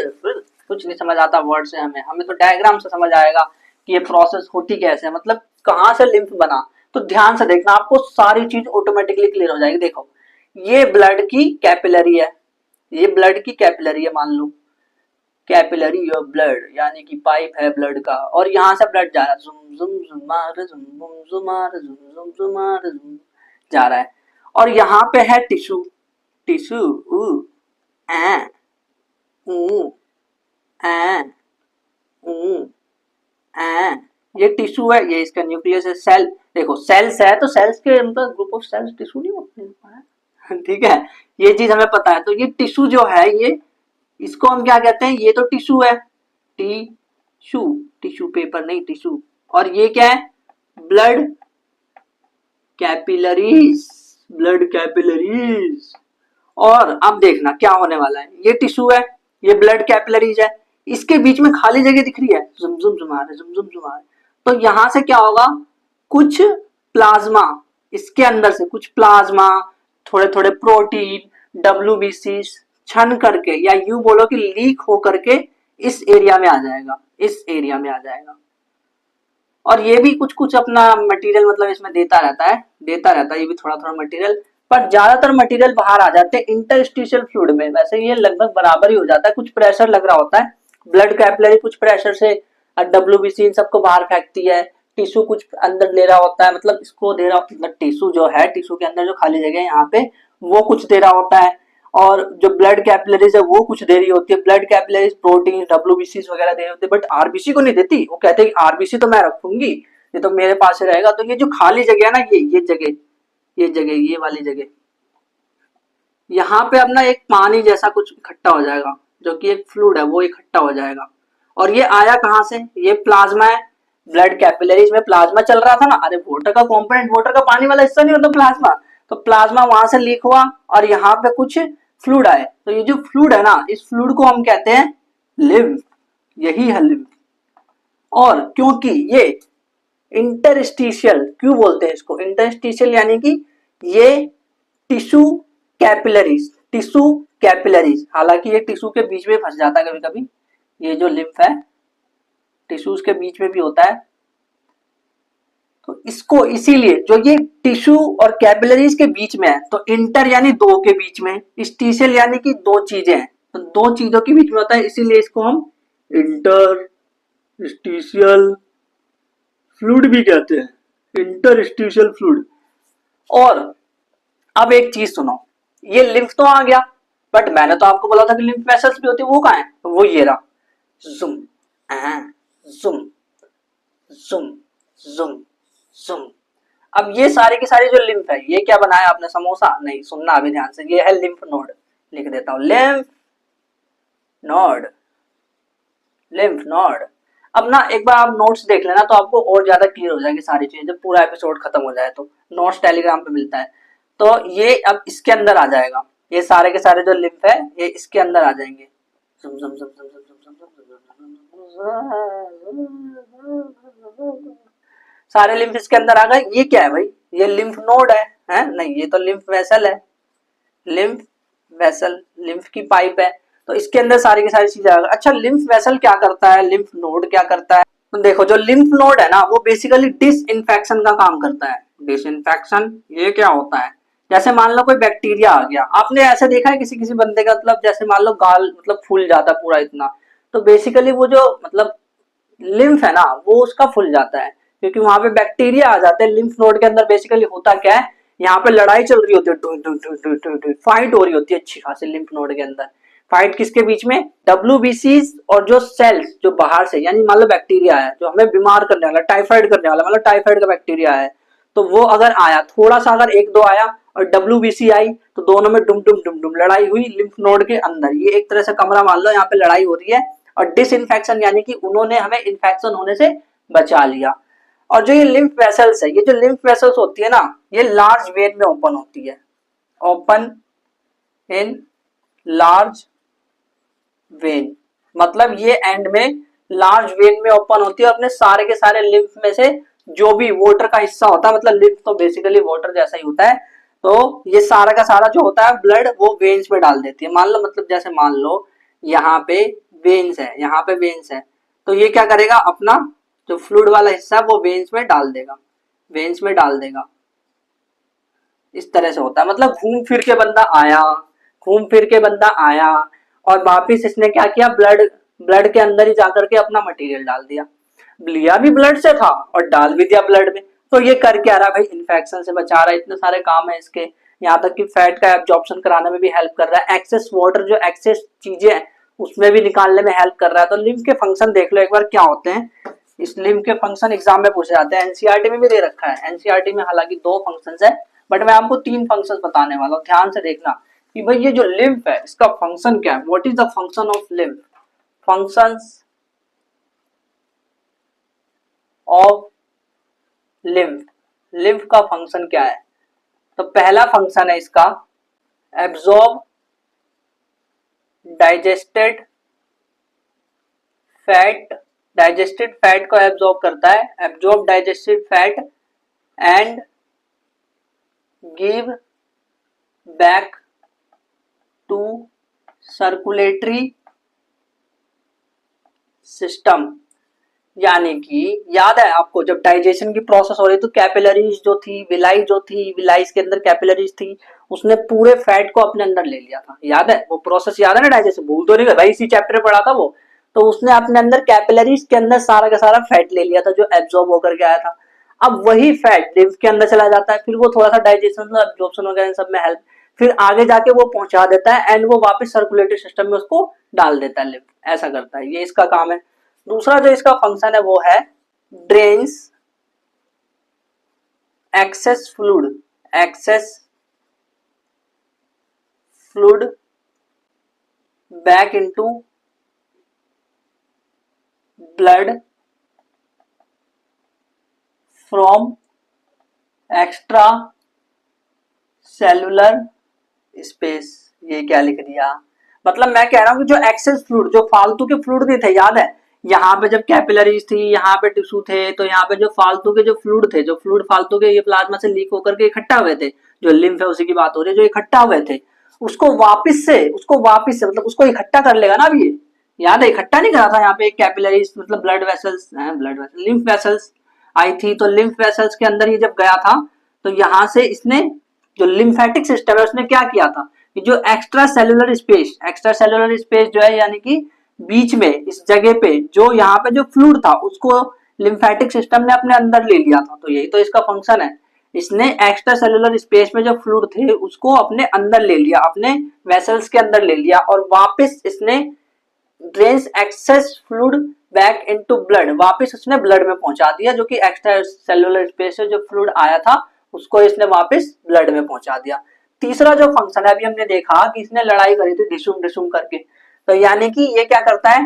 कुछ नहीं समझ आता वर्ड से, हमें तो डायग्राम से समझ आएगा कि ये प्रोसेस होती कैसे है, मतलब कहाँ से लिम्फ बना। तो ध्यान से देखना, आपको सारी चीज ऑटोमेटिकली क्लियर हो जाएगी। देखो ये ब्लड की कैपिलरी है, ये ब्लड की कैपिलरी है, मान लो कैपिलरी ऑफ ब्लड यानी कि पाइप है ब्लड का, और यहाँ से ब्लड जा रहा है, जुम जुम जुमार जुम जुम जुमार जुम जुम जुमार जुम जा रहा है। और यहाँ पे है टिश्यू, टिश्यू उ ए उ ए उ ए, ये टिश्यू है, ये इसका न्यूक्लियस है। सेल देखो, सेल्स है तो सेल्स के मतलब ग्रुप ऑफ सेल्स टिश्यू नहीं होते हैं, ठीक है, ये चीज हमें पता है। तो ये टिश्यू जो है, ये इसको हम क्या कहते हैं, ये तो टिश्यू है, टिश्यू, टिश्यू पेपर नहीं, टिश्यू। और ये क्या है, ब्लड कैपिलरीज, ब्लड कैपिलरीज। और अब देखना क्या होने वाला है, ये टिश्यू है, ये ब्लड कैपिलरीज है, इसके बीच में खाली जगह दिख रही है, जुम जुम जुमा रहे, जुम जुम जुमा रहे। तो यहां से क्या होगा, कुछ प्लाज्मा, इसके अंदर से कुछ प्लाज्मा, थोड़े थोड़े प्रोटीन, डब्ल्यूबीसी छन करके, या यूं बोलो कि लीक हो करके इस एरिया में आ जाएगा, इस एरिया में आ जाएगा। और ये भी कुछ कुछ अपना मटेरियल मतलब इसमें देता रहता है, ये भी थोड़ा थोड़ा मटेरियल, पर ज्यादातर मटेरियल बाहर आ जाते हैं इंटरस्टिशियल फ्लूइड में। वैसे ये लगभग बराबर ही हो जाता है, कुछ प्रेशर लग रहा होता है, ब्लड कैपिलरी कुछ प्रेशर से डब्ल्यूबीसी इन सबको बाहर फेंकती है, टिश्यू कुछ अंदर ले रहा होता है, मतलब इसको दे रहा, मतलब टिश्यू जो है, टिश्यू के अंदर जो खाली जगह है यहाँ पे वो कुछ दे रहा होता है, और जो ब्लड कैपिलरीज है वो कुछ दे रही होती है। ब्लड कैपिलरीज प्रोटीन डब्ल्यूबीसी वगैरह दे रही होती है, बट आरबीसी को नहीं देती। वो कहते हैं आरबीसी तो मैं रखूंगी, ये तो मेरे पास ही रहेगा। तो ये जो खाली जगह है ना, ये जगह, ये जगह, ये वाली जगह, यहाँ पे अपना एक पानी जैसा कुछ इकट्ठा हो जाएगा, जो कि एक फ्लूइड है, वो इकट्ठा हो जाएगा। और ये आया कहाँ से, ये प्लाज्मा है, ब्लड कैपिलरीज में प्लाज्मा चल रहा था ना, अरे वाटर का कंपोनेंट, वाटर का पानी वाला हिस्सा नहीं होता प्लाज्मा, तो प्लाज्मा वहां से लीक हुआ और यहाँ पे कुछ फ्लूइड आए। तो ये जो फ्लूइड है ना, इस फ्लूइड को हम कहते हैं लिम्फ, यही है लिम्फ। और क्योंकि ये इंटरस्टिशियल, क्यों बोलते हैं इसको इंटरस्टिशियल, यानी कि ये टिश्यू कैपिलरीज, टिश्यू कैपिलरीज, हालांकि ये टिश्यू के बीच में फंस जाता है कभी कभी, ये जो लिम्फ है टिश्यूज के बीच में भी होता है। तो इसको इसीलिए जो ये टिश्यू और कैपिलरीज के बीच में है, तो इंटर यानी दो के बीच में, स्टिशियल यानी कि दो चीजें हैं, तो दो चीजों के बीच में होता है, इसीलिए इसको हम इंटरस्टिशियल फ्लूइड भी कहते हैं, इंटरस्टिशियल फ्लूइड। और अब एक चीज सुनो, ये लिम्फ तो आ गया, बट मैंने तो आपको बोला था कि लिम्फ वेसल्स भी होती है, वो कहाँ है? तो वो ये रहा, जुम जुम जुम जुम जुम। अब ये सारे के सारे जो लिम्फ है, ये क्या बनाया आपने? समोसा? नहीं, सुनना अभी ध्यान से, ये है लिम्फ नोड। लिख देता हूं, लिम्फ नोड, लिम्फ नोड। अब ना एक बार आप नोट्स देख लेना तो आपको और ज्यादा क्लियर हो जाएगी सारी चीजें, जब पूरा एपिसोड खत्म हो जाए तो नोट्स टेलीग्राम पे मिलता है। तो ये अब इसके अंदर आ जाएगा, ये सारे के सारे जो लिम्फ है ये इसके अंदर आ जाएंगे। सारे लिम्फ इसके अंदर आ गए। ये क्या है भाई? ये लिम्फ नोड है? नहीं, ये तो लिम्फ वेसल है, लिम्फ वेसल, लिम्फ की पाइप है, तो इसके अंदर सारी की सारी चीजें आ गई। अच्छा, लिम्फ वेसल क्या करता है, लिम्फ नोड क्या करता है? तो देखो, जो लिम्फ नोड है ना, वो बेसिकली डिसइंफेक्शन का काम करता है। डिसइंफेक्शन ये क्या होता है? जैसे मान लो कोई बैक्टीरिया आ गया, आपने ऐसे देखा है किसी किसी बंदे का, मतलब जैसे मान लो गाल मतलब फूल जाता है पूरा इतना, तो बेसिकली वो जो मतलब लिम्फ है ना, वो उसका फूल जाता है, क्योंकि वहां पे बैक्टीरिया आ जाते हैं। लिम्फ नोड के अंदर बेसिकली होता क्या है, यहाँ पे लड़ाई चल रही होती है, फाइट हो रही होती है अच्छी खासी लिम्फ नोड के अंदर। फाइट किसके बीच में? WBC और जो सेल्स जो बाहर से, यानी मान लो बैक्टीरिया है जो हमें बीमार करने वाला, टाइफाइड करने वाला, मतलब टाइफाइड का बैक्टीरिया है, तो वो अगर आया थोड़ा सा, अगर एक दो आया और WBC आई, तो दोनों में डुम डुम डुम डुम लड़ाई हुई लिम्फ नोड के अंदर। ये एक तरह से कमरा मान लो, यहाँ पे लड़ाई हो रही है। और डिसइंफेक्शन यानी कि उन्होंने हमें इन्फेक्शन होने से बचा लिया। और जो ये लिम्फ वेसल्स है, ये जो लिम्फ वेसल्स होती है ना, ये लार्ज वेन में ओपन होती है, ओपन इन लार्ज वेन, मतलब ये एंड में लार्ज वेन में ओपन होती है। अपने सारे के सारे लिम्फ में से जो भी वाटर का हिस्सा होता है, मतलब लिम्फ तो बेसिकली वाटर जैसा ही होता है, तो ये सारा का सारा जो होता है ब्लड, वो वेन्स में डाल देती है। मान लो, मतलब जैसे मान लो यहाँ पे वेन्स है, यहाँ पे वेन्स है, तो ये क्या करेगा, अपना जो फ्लूइड वाला हिस्सा वो वेन्स में डाल देगा, वेन्स में डाल देगा। इस तरह से होता है, मतलब घूम फिर के बंदा आया, घूम फिर के बंदा आया और वापिस इसने क्या किया, ब्लड ब्लड के अंदर ही जाकर के अपना मटेरियल डाल दिया। लिया भी ब्लड से था और डाल भी दिया ब्लड में। तो ये कर क्या रहा है भाई? इन्फेक्शन से बचा रहा है। इतने सारे काम है इसके, यहाँ तक कि फैट का एब्जॉर्प्शन कराने में भी हेल्प कर रहा है, एक्सेस वाटर जो एक्सेस चीजें हैं उसमें भी निकालने में हेल्प कर रहा है। तो लिम्फ के फंक्शन देख लो एक बार क्या होते हैं। इस लिम्फ के फंक्शन एग्जाम में पूछे जाते हैं, एनसीईआरटी में भी दे रखा है। एनसीईआरटी में हालांकि 2 फंक्शंस है, बट मैं आपको 3 फंक्शंस बताने वाला हूँ, ध्यान से देखना कि भाई ये जो लिम्फ है इसका फंक्शन क्या है, what is the function of lymph, functions of lymph, lymph का फंक्शन क्या है? तो पहला फंक्शन है इसका absorb digested fat, digested fat को एब्जॉर्ब करता है, absorb digested fat and give back to circulatory system. यानी कि याद है आपको, जब डाइजेशन की प्रोसेस हो रही तो कैपिलरीज जो थी, विलाई जो थी, विलाईज के अंदर कैपिलरीज थी, उसने पूरे फैट को अपने अंदर ले लिया था। याद है वो प्रोसेस? याद है ना डाइजेशन? भूल तो नहीं भाई, इसी चैप्टर में पढ़ा था वो। तो उसने अपने अंदर कैपिलरीज के अंदर सारा का सारा फैट ले लिया था जो एब्जॉर्ब होकर के आया था। अब वही फैट लिम्फ के अंदर चला जाता है, फिर वो थोड़ा सा डाइजेशन एब्जॉर्प्शन वगैरह सब में हेल्प, फिर आगे जाके वो पहुंचा देता है एंड वो वापस सर्कुलेटरी सिस्टम में उसको डाल देता है लिम्फ, ऐसा करता है, ये इसका काम है। दूसरा जो इसका फंक्शन है वो है drains access fluid, access fluid back into blood from extra cellular space. ये क्या लिख दिया? मतलब मैं कह रहा हूं कि जो एक्सेस फ्लूइड, जो फालतू के फ्लूइड भी थे, याद है यहाँ पे जब कैपिलरीज थी, यहाँ पे टिश्यू थे, तो यहाँ पे जो फालतू के जो फ्लूइड थे, जो फ्लूइड फालतू के ये प्लाज्मा से लीक होकर के इकट्ठा हुए थे, जो लिम्फ है उसी की बात हो रही है, जो इकट्ठा हुए थे, उसको वापिस से मतलब उसको इकट्ठा कर लेगा ना। अब ये याद है, इकट्ठा नहीं करा था यहाँ पे एक कैपिलरीज, मतलब ब्लड वेसल्स, लिम्फ वेसल्स आई थी, तो लिम्फ वेसल्स के अंदर ये जब गया था, तो यहाँ से इसने जो लिम्फेटिक सिस्टम है उसने क्या किया था, कि जो एक्स्ट्रा सेलुलर स्पेस जो है यानी कि बीच में इस जगह पे जो यहाँ पे जो फ्लूइड था उसको लिम्फेटिक सिस्टम ने अपने अंदर ले लिया था। तो यही तो इसका फंक्शन है, इसने एक्स्ट्रा सेलुलर स्पेस में जो फ्लूइड थे उसको अपने अंदर ले लिया, अपने वेसल्स के अंदर ले लिया और वापस इसने drains access fluid back into blood, वापस उसने ब्लड में पहुंचा दिया, जो कि एक्स्ट्रा सेलुलर स्पेस से जो फ्लूइड आया था उसको इसने वापस ब्लड में पहुंचा दिया। तीसरा जो फंक्शन है अभी हमने देखा कि इसने लड़ाई करी थी डिशुम डिशुम करके, तो यानी कि ये क्या करता है,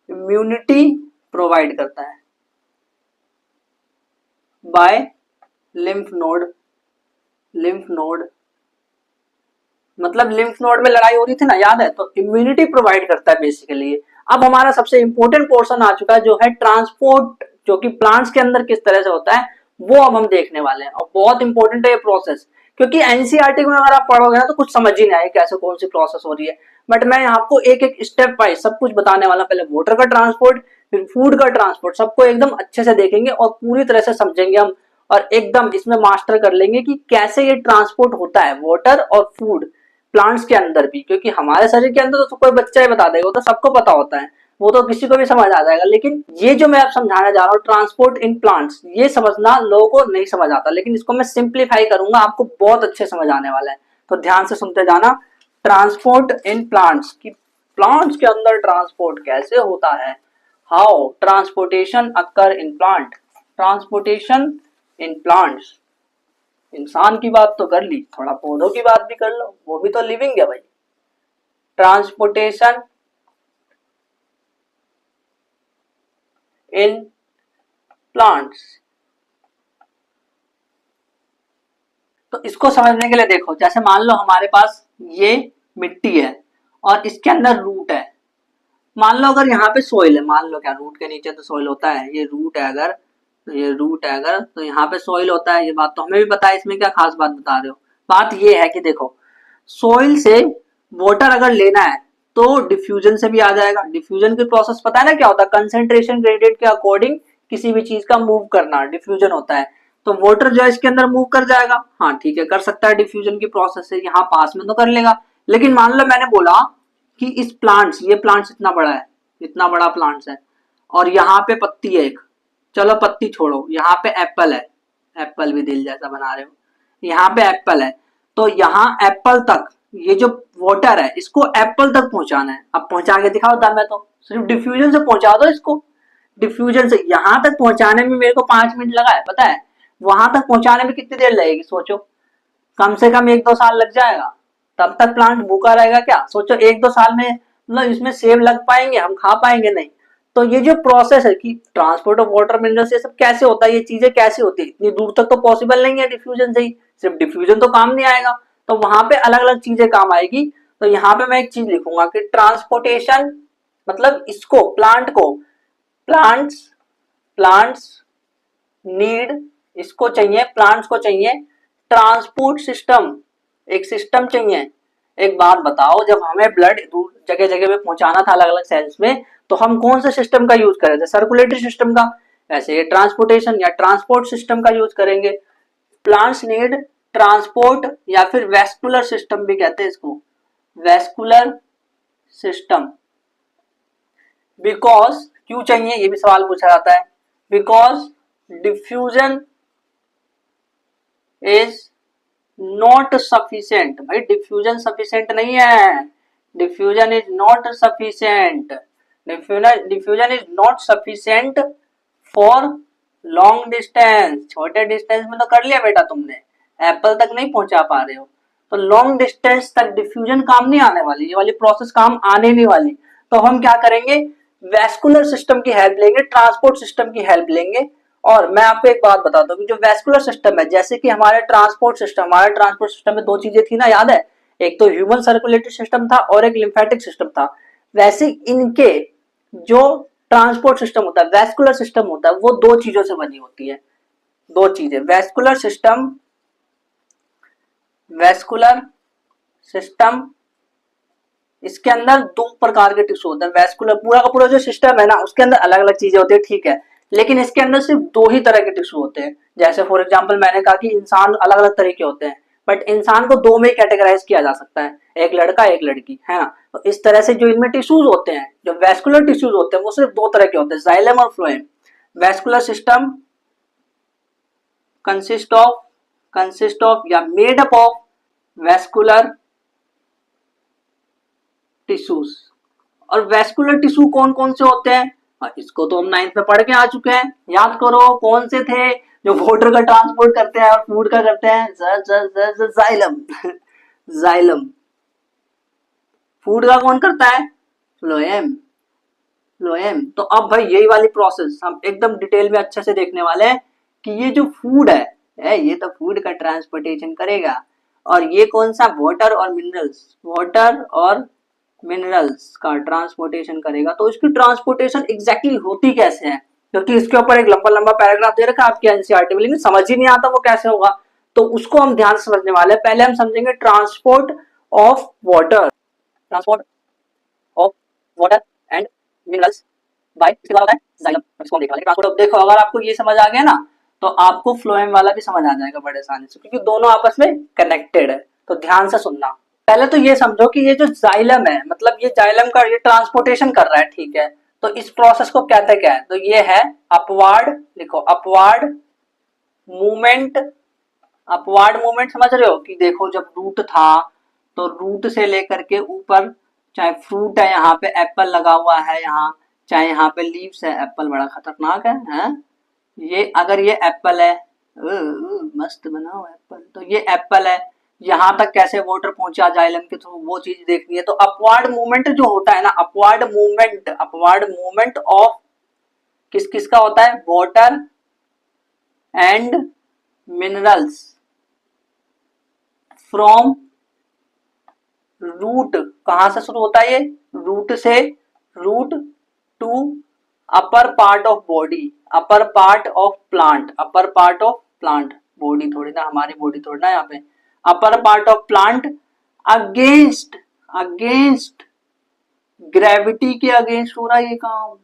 इम्यूनिटी प्रोवाइड करता है बाय लिम्फ नोड, मतलब लिम्फ नोड में लड़ाई हो रही थी ना, याद है, तो इम्यूनिटी प्रोवाइड करता है बेसिकली। अब हमारा सबसे इंपॉर्टेंट पोर्शन आ चुका है जो है ट्रांसपोर्ट, जो कि प्लांट्स के अंदर किस तरह से होता है वो अब हम देखने वाले हैं। और बहुत इंपॉर्टेंट है ये प्रोसेस, क्योंकि एनसीईआरटी में अगर आप पढ़ोगे ना तो कुछ समझ ही नहीं आएगा कैसे कौन सी प्रोसेस हो रही है, बट मैं आपको एक एक स्टेप वाइज सब कुछ बताने वाला। पहले वाटर का ट्रांसपोर्ट, फिर फूड का ट्रांसपोर्ट, सबको एकदम अच्छे से देखेंगे और पूरी तरह से समझेंगे हम, और एकदम इसमें मास्टर कर लेंगे कि कैसे ये ट्रांसपोर्ट होता है वाटर और फूड प्लांट्स के अंदर भी। क्योंकि हमारे शरीर के अंदर तो कोई बच्चा ही बता देगा, वो तो सबको पता होता है, वो तो किसी को भी समझ आ जाएगा। लेकिन ये जो मैं अब समझाने जा रहा हूँ ट्रांसपोर्ट इन प्लांट्स, ये समझना लोगों को नहीं समझ आता, लेकिन इसको मैं सिंप्लीफाई करूंगा, आपको बहुत अच्छे समझ आने वाला है, तो ध्यान से सुनते जाना। ट्रांसपोर्ट इन प्लांट्स की, प्लांट्स के अंदर ट्रांसपोर्ट कैसे होता है, how transportation occur in plant, transportation in plants. इंसान की बात तो कर ली, थोड़ा पौधों की बात भी कर लो, वो भी तो लिविंग है भाई। ट्रांसपोर्टेशन इन प्लांट्स, तो इसको समझने के लिए देखो, जैसे मान लो हमारे पास ये मिट्टी है और इसके अंदर रूट है। मान लो अगर यहाँ पे सोइल है, मान लो क्या रूट के नीचे तो सोइल होता है, ये रूट है अगर, तो ये रूट है अगर, तो यहाँ पे सोइल होता है, ये बात तो हमें भी पता है, इसमें क्या खास बात बता रहे हो। बात ये है कि देखो सोइल से वाटर अगर लेना है तो डिफ्यूजन से भी आ जाएगा। डिफ्यूजन की प्रोसेस पता है ना क्या होता है, कंसेंट्रेशन ग्रेडियंट के अकॉर्डिंग किसी भी चीज का मूव करना, डिफ्यूजन होता है। तो वाटर जो है इसके अंदर मूव कर जाएगा, हाँ ठीक है कर सकता है डिफ्यूजन की प्रोसेस से, यहाँ पास में तो कर लेगा। लेकिन मान लो मैंने बोला कि इस प्लांट्स, ये प्लांट्स इतना बड़ा है, इतना बड़ा प्लांट्स है, और यहाँ पे पत्ती है एक, चलो पत्ती छोड़ो, यहाँ पे एप्पल है, एप्पल भी दिल जैसा बना रहे हो, यहाँ पे एप्पल है, तो यहाँ एप्पल तक ये जो वाटर है इसको एप्पल तक पहुंचाना है। अब पहुंचा के दिखाओ दम है तो, सिर्फ डिफ्यूजन से पहुंचा दो इसको, डिफ्यूजन से यहाँ तक पहुंचाने में मेरे को 5 मिनट लगा है, पता है वहां तक पहुंचाने में कितनी देर लगेगी सोचो, कम से कम 1-2 साल लग जाएगा। तब तक प्लांट भूखा रहेगा क्या, सोचो 1-2 साल में मतलब इसमें सेब लग पाएंगे, हम खा पाएंगे नहीं। तो ये जो प्रोसेस है कि ट्रांसपोर्ट ऑफ वाटर मिनरल्स ये सब कैसे होता है, ये चीजें कैसे होती है, इतनी दूर तक तो पॉसिबल नहीं है डिफ्यूजन से ही, सिर्फ डिफ्यूजन तो काम नहीं आएगा, तो वहां पे अलग अलग चीजें काम आएगी। तो यहाँ पे मैं एक चीज लिखूंगा कि ट्रांसपोर्टेशन मतलब इसको प्लांट को, प्लांट्स नीड, इसको चाहिए, प्लांट्स को चाहिए ट्रांसपोर्ट सिस्टम, एक सिस्टम चाहिए। एक बात बताओ, जब हमें ब्लड दूर जगह जगह पे पहुंचाना था अलग अलग सेल्स में, तो हम कौन से सिस्टम का यूज करे थे, सर्कुलेटरी सिस्टम का, ऐसे ये ट्रांसपोर्टेशन या ट्रांसपोर्ट सिस्टम का यूज करेंगे। प्लांट्स नीड ट्रांसपोर्ट या फिर वेस्कुलर सिस्टम भी कहते हैं इसको, वेस्कुलर सिस्टम। बिकॉज, क्यों चाहिए ये भी सवाल पूछा जाता है, because diffusion is not sufficient. भाई डिफ्यूजन सफिशिएंट नहीं है, diffusion is not sufficient, diffusion is not sufficient for long distance. छोटे डिस्टेंस में तो कर लिया बेटा तुमने, एप्पल तक नहीं पहुंचा पा रहे हो, तो लॉन्ग डिस्टेंस तक डिफ्यूजन काम नहीं आने वाली, ये वाली प्रोसेस काम आने नहीं वाली। तो हम क्या करेंगे, वेस्कुलर सिस्टम की हेल्प लेंगे, ट्रांसपोर्ट सिस्टम की हेल्प लेंगे। और मैं आपको एक बात बताता हूँ कि जो वेस्कुलर सिस्टम है, जैसे कि हमारे ट्रांसपोर्ट सिस्टम में 2 चीजें थी ना, याद है, एक तो ह्यूमन सर्कुलेटरी सिस्टम था और एक लिम्फेटिक सिस्टम था। वैसे इनके जो ट्रांसपोर्ट सिस्टम होता है, वेस्कुलर सिस्टम होता है, वो 2 चीजों से बनी होती है, 2 चीजें, वेस्कुलर सिस्टम, इसके अंदर 2 प्रकार के टिश्यू होते हैं। वेस्कुलर पूरा का पूरा जो सिस्टम है ना, उसके अंदर अलग अलग चीजें होती है, ठीक है, लेकिन इसके अंदर सिर्फ दो ही तरह के टिश्यू होते हैं। जैसे फॉर एग्जांपल मैंने कहा कि इंसान अलग अलग तरह के होते हैं, बट इंसान को दो में कैटेगराइज किया जा सकता है, एक लड़का एक लड़की, है ना। तो इस तरह से जो इनमें टिश्यूज होते हैं, जो वेस्कुलर टिश्यूज होते हैं, वो सिर्फ दो तरह के होते हैं, जाइलम और phloem. Vascular system consist of या made up of vascular tissues. और वेस्कुलर टिश्यू कौन कौन से होते हैं, इसको तो हम 9th में पढ़ के आ चुके हैं, याद करो कौन से थे, जो वाटर का ट्रांसपोर्ट करते हैं और फूड का करते हैं, जाइलम जाइलम। फूड का कौन करता है, फ्लोएम फ्लोएम। तो अब भाई यही वाली प्रोसेस हम एकदम डिटेल में अच्छे से देखने वाले हैं कि ये जो फूड है ये तो फूड का ट्रांसपोर्टेशन करेगा, और ये कौन सा, वाटर और मिनरल्स का ट्रांसपोर्टेशन करेगा। तो इसकी ट्रांसपोर्टेशन एग्जैक्टली होती कैसे है, क्योंकि इसके ऊपर एक लंबा लंबा पैराग्राफ दे रखा है आपके एनसीईआरटी में, लेकिन समझ ही नहीं आता वो कैसे होगा। तो उसको हम ध्यान से समझने वाले हैं। पहले हम समझेंगे transport of water and minerals by, इसके बाद होता है जाइलम। इसको हम देखा, लेकिन ट्रांसपोर्ट ऑफ, देखो अगर आपको ये समझ आ गया ना, तो आपको फ्लोएम वाला भी समझ आ जाएगा बड़े आसानी से, क्योंकि दोनों आपस में कनेक्टेड है। तो ध्यान से सुनना। पहले तो ये समझो कि ये जो जाइलम है, मतलब ये जाइलम का ये ट्रांसपोर्टेशन कर रहा है, ठीक है। तो इस प्रोसेस को कहते क्या है, तो ये है अपवार्ड, लिखो अपवार्ड मूवमेंट। अपवार्ड मूवमेंट समझ रहे हो कि देखो जब रूट था, तो रूट से लेकर के ऊपर, चाहे फ्रूट है, यहाँ पे एप्पल लगा हुआ है यहाँ, चाहे यहाँ पे लीव्स है, एप्पल बड़ा खतरनाक है? ये अगर ये एप्पल है, मस्त बना हुआ एप्पल, तो ये एप्पल है, यहाँ तक कैसे वाटर पहुंचा जाइलम के थ्रू, वो चीज देखनी है। तो अपवार्ड मूवमेंट जो होता है ना, अपवार्ड मूवमेंट ऑफ किस किस का होता है, water and minerals from root, कहां से शुरू होता है ये, रूट से, root to upper part of body, upper part of plant, body थोड़ी ना, हमारी बॉडी थोड़ी ना यहाँ पे, upper part of plant against gravity के अगेंस्ट हो रहा है ये काम।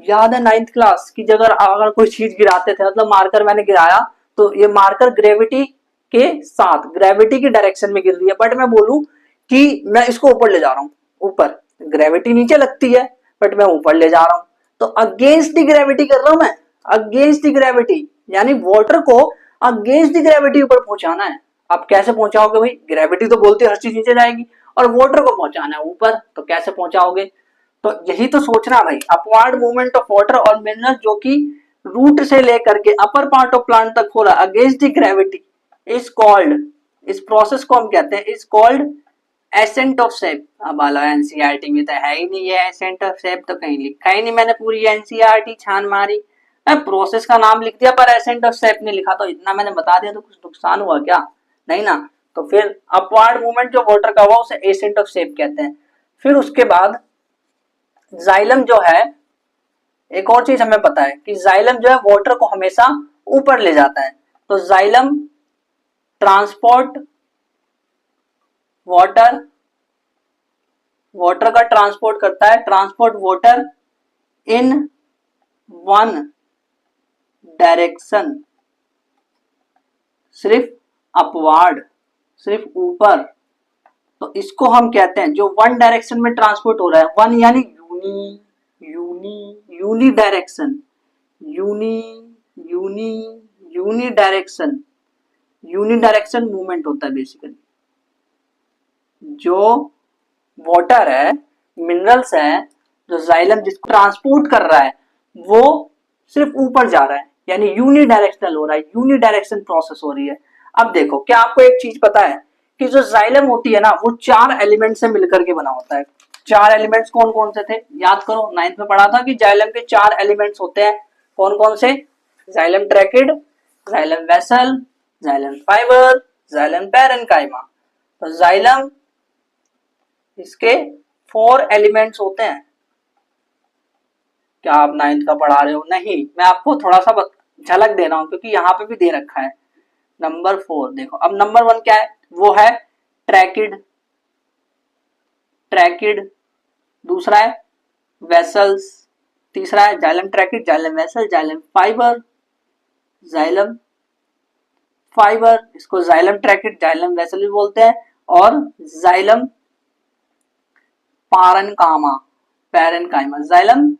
याद है 9th क्लास की जगह अगर कोई चीज गिराते थे, मतलब मार्कर मैंने गिराया, तो ये मार्कर ग्रेविटी के साथ, ग्रेविटी की डायरेक्शन में गिर रही है, बट मैं बोलूं कि मैं इसको ऊपर ले जा रहा हूं, ऊपर, ग्रेविटी नीचे लगती है बट मैं ऊपर ले जा रहा हूं, तो अगेंस्ट दी ग्रेविटी कर रहा हूं मैं, अगेंस्ट दी ग्रेविटी, यानी वाटर को अगेंस्ट दी ग्रेविटी ऊपर पहुंचाना है। आप कैसे पहुंचाओगे भाई, ग्रेविटी तो बोलती है हर चीज नीचे जाएगी, और वाटर को पहुंचाना है ऊपर, तो कैसे पहुंचाओगे। तो यही तो सोचना भाई, अपवार्ड मूवमेंट ऑफ वाटर और मिनरल जो कि रूट से लेकर के अपर पार्ट ऑफ प्लांट तक हो रहा है against the gravity, is called, इस प्रोसेस को हम कहते हैं, is called ascent of shape. अब आला एनसीईआरटी में तो है ही नहीं है एसेंट ऑफ शेप, तो कहीं लिखा ही नहीं, मैंने पूरी एनसीईआरटी छान मारी, प्रोसेस का नाम लिख दिया पर एसेंट ऑफ शेप नहीं लिखा, तो इतना मैंने बता दिया तो कुछ नुकसान हुआ क्या, नहीं ना। तो फिर अपवार्ड मूवमेंट जो वाटर का हुआ उसे एसेंट ऑफ शेप कहते हैं। फिर उसके बाद जाइलम जो है, एक और चीज हमें पता है कि जाइलम जो है वाटर को हमेशा ऊपर ले जाता है, तो जाइलम ट्रांसपोर्ट वाटर का ट्रांसपोर्ट करता है, transport water in one direction, सिर्फ अपवार्ड, सिर्फ ऊपर। तो इसको हम कहते हैं, जो वन डायरेक्शन में ट्रांसपोर्ट हो रहा है, वन यानी uni direction, uni direction movement होता है बेसिकली। जो वाटर है, मिनरल्स है, जो जाइलम जिसको ट्रांसपोर्ट कर रहा है, वो सिर्फ ऊपर जा रहा है, यानी यूनी डायरेक्शनल हो रहा है, यूनी डायरेक्शन प्रोसेस हो रही है। अब देखो, क्या आपको एक चीज पता है कि जो जाइलम होती है ना, वो 4 एलिमेंट से मिलकर के बना होता है। 4 एलिमेंट्स कौन कौन से थे, याद करो, 9th में पढ़ा था कि जाइलम के 4 एलिमेंट्स होते हैं, कौन कौन से, xylem tracheid, xylem vessel, xylem fibre, xylem parenchyma. तो जाइलम, इसके 4 एलिमेंट्स होते हैं। क्या आप 9th का पढ़ा रहे हो, नहीं, मैं आपको थोड़ा सा झलक दे रहा हूं, क्योंकि यहाँ पे भी दे रखा है। नंबर 4 देखो, अब नंबर 1 क्या है, वो है ट्रैकिड, दूसरा है वेसल्स, तीसरा है xylem tracheid, xylem vessel, xylem fibre, xylem fibre, इसको जाइलम ट्रैकिट, जाइलम वेसल भी बोलते हैं, और xylem parenchyma, parenchyma, xylem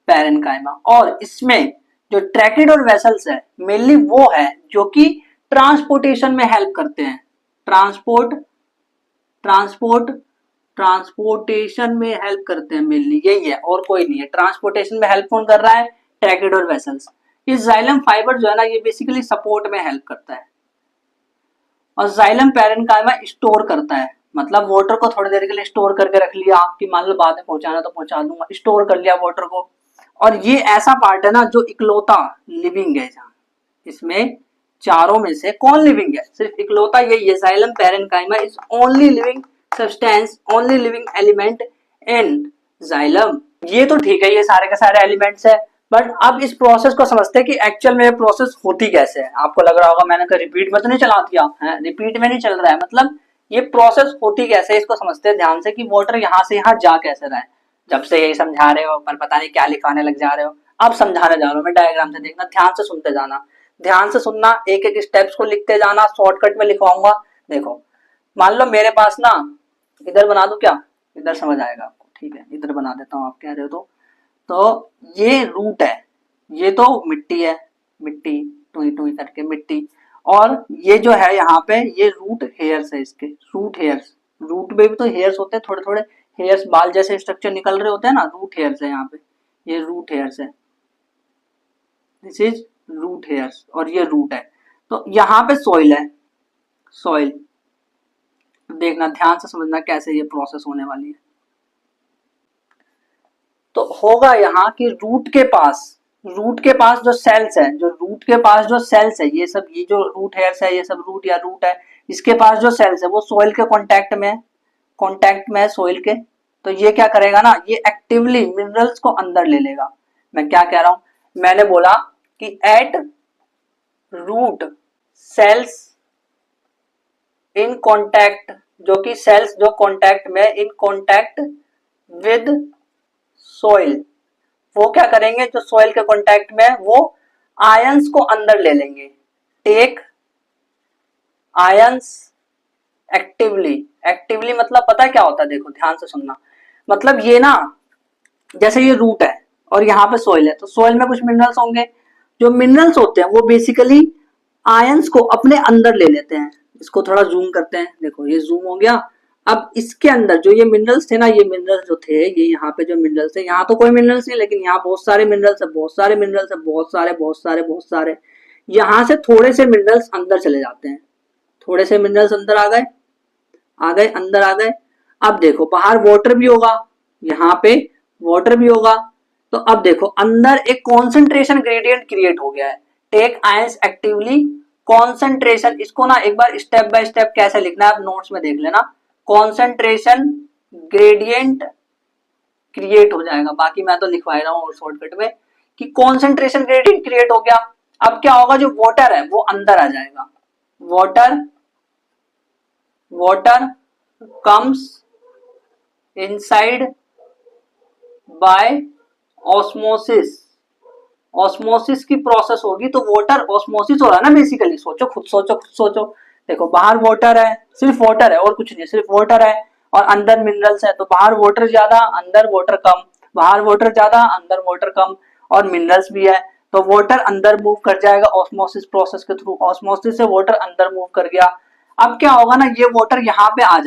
parenchyma. और इसमें जो ट्रैकिड और वेसल्स है मेनली वो है जो कि ट्रांसपोर्टेशन में हेल्प करते हैं, ट्रांसपोर्टेशन में हेल्प करते हैं मेनली, यही है और कोई नहीं है। ट्रांसपोर्टेशन में हेल्प कौन कर रहा है, ट्रैकिड और वेसल्स। इस जाइलम फाइबर जो है ना ये बेसिकली सपोर्ट में हेल्प करता है, और जाइलम पैरेन्काइमा स्टोर करता है, मतलब वाटर को थोड़ी देर के लिए स्टोर करके रख लिया कि मान लो बाद में पहुंचाना तो पहुंचा दूंगा, स्टोर कर लिया वाटर को। और ये ऐसा पार्ट है ना जो इकलौता लिविंग है, जहाँ इसमें चारों में से कौन लिविंग है, सिर्फ इकलौता यही है, xylem parenchyma is only living substance, only living element in xylem. ये तो ठीक है, ये सारे के सारे एलिमेंट्स है, बट अब इस प्रोसेस को समझते हैं कि एक्चुअल में ये प्रोसेस होती कैसे है। आपको लग रहा होगा मैंने कहा रिपीट में तो नहीं चला दिया है, रिपीट में नहीं चल रहा है, मतलब ये प्रोसेस होती कैसे है इसको समझते हैं ध्यान से, कि वाटर यहाँ से यहाँ जा कैसे रहा है। जब से यही समझा रहे हो पर पता नहीं क्या लिखाने लग जा रहे हो, अब समझाने जा रहा हूँ मैं, डायग्राम से देखना, ध्यान से सुनते जाना, ध्यान से सुनना, एक एक स्टेप्स को लिखते जाना, शॉर्टकट में लिखवाऊंगा। देखो मान लो मेरे पास ना, इधर बना दूं क्या, इधर समझ आएगा आपको, ठीक है इधर बना देता हूँ, आप कह रहे हो तो ये रूट है, ये तो मिट्टी है, मिट्टी टुई टुई करके मिट्टी, और ये जो है यहाँ पे ये रूट हेयर्स है, इसके रूट हेयर्स, रूट में भी तो हेयर्स होते हैं, थोड़े थोड़े हेयर्स बाल जैसे स्ट्रक्चर निकल रहे होते हैं ना, रूट हेयर्स है यहाँ पे, ये रूट हेयर्स है, दिस इज रूट हेयर्स, और ये रूट है। तो यहाँ पे सॉइल है, सॉइल देखना ध्यान से समझना कैसे ये प्रोसेस होने वाली है। तो होगा यहाँ कि रूट के पास जो सेल्स है, जो रूट के पास जो सेल्स है, ये सब, ये जो रूट हेयर्स है, ये सब रूट या रूट है, इसके पास जो सेल्स है वो सॉइल के कांटेक्ट में है सॉइल के। तो ये क्या करेगा ना, ये एक्टिवली मिनरल्स को अंदर ले लेगा। मैं क्या कह रहा हूं, मैंने बोला कि at root cells in contact, जो कि सेल्स जो कांटेक्ट में, इन कांटेक्ट विद सॉइल, वो क्या करेंगे, जो सॉइल के कांटेक्ट में वो आयंस को अंदर ले लेंगे, टेक आयंस एक्टिवली मतलब पता है क्या होता है, देखो ध्यान से सुनना, मतलब ये ना, जैसे ये रूट है और यहाँ पे सॉइल है, तो सॉइल में कुछ मिनरल्स होंगे, जो मिनरल्स होते हैं वो बेसिकली आयंस को अपने अंदर ले लेते हैं। इसको थोड़ा जूम करते हैं, देखो ये जूम हो गया। अब इसके अंदर जो ये मिनरल्स थे ना, ये मिनरल्स जो थे, ये यहाँ पे जो मिनरल्स थे, यहाँ तो कोई मिनरल्स नहीं, लेकिन यहाँ बहुत सारे मिनरल्स है, बहुत सारे मिनरल्स है, बहुत सारे। यहाँ से थोड़े से मिनरल्स अंदर चले जाते हैं, थोड़े से मिनरल्स अंदर अंदर आ गए। अब देखो बाहर वाटर भी होगा, यहाँ पे वाटर भी होगा, तो अब देखो अंदर एक कॉन्सेंट्रेशन ग्रेडियंट क्रिएट हो गया है, टेक आयंस एक्टिवली कॉन्सेंट्रेशन। इसको ना एक बार स्टेप बाय स्टेप कैसे लिखना है आप नोट्स में देख लेना, कॉन्सेंट्रेशन ग्रेडियंट क्रिएट हो जाएगा, बाकी मैं तो लिखवा रहा हूँ शॉर्टकट में कि कॉन्सेंट्रेशन ग्रेडियंट क्रिएट हो गया। अब क्या होगा, जो वाटर है वो अंदर आ जाएगा, water comes inside by osmosis, osmosis की प्रोसेस होगी, तो वाटर ऑस्मोसिस हो रहा है ना बेसिकली, खुद सोचो। देखो बाहर वाटर है, सिर्फ वाटर है और कुछ नहीं, सिर्फ वाटर है और अंदर मिनरल्स है, तो बाहर वाटर ज्यादा अंदर वाटर कम, बाहर वाटर ज्यादा अंदर वाटर कम, और मिनरल्स भी है, तो वाटर अंदर मूव कर जाएगा ऑस्मोसिस प्रोसेस के थ्रू, ऑस्मोसिस से वाटर अंदर मूव कर गया। अब क्या होगा ना, ये वाटर यहाँ पे आ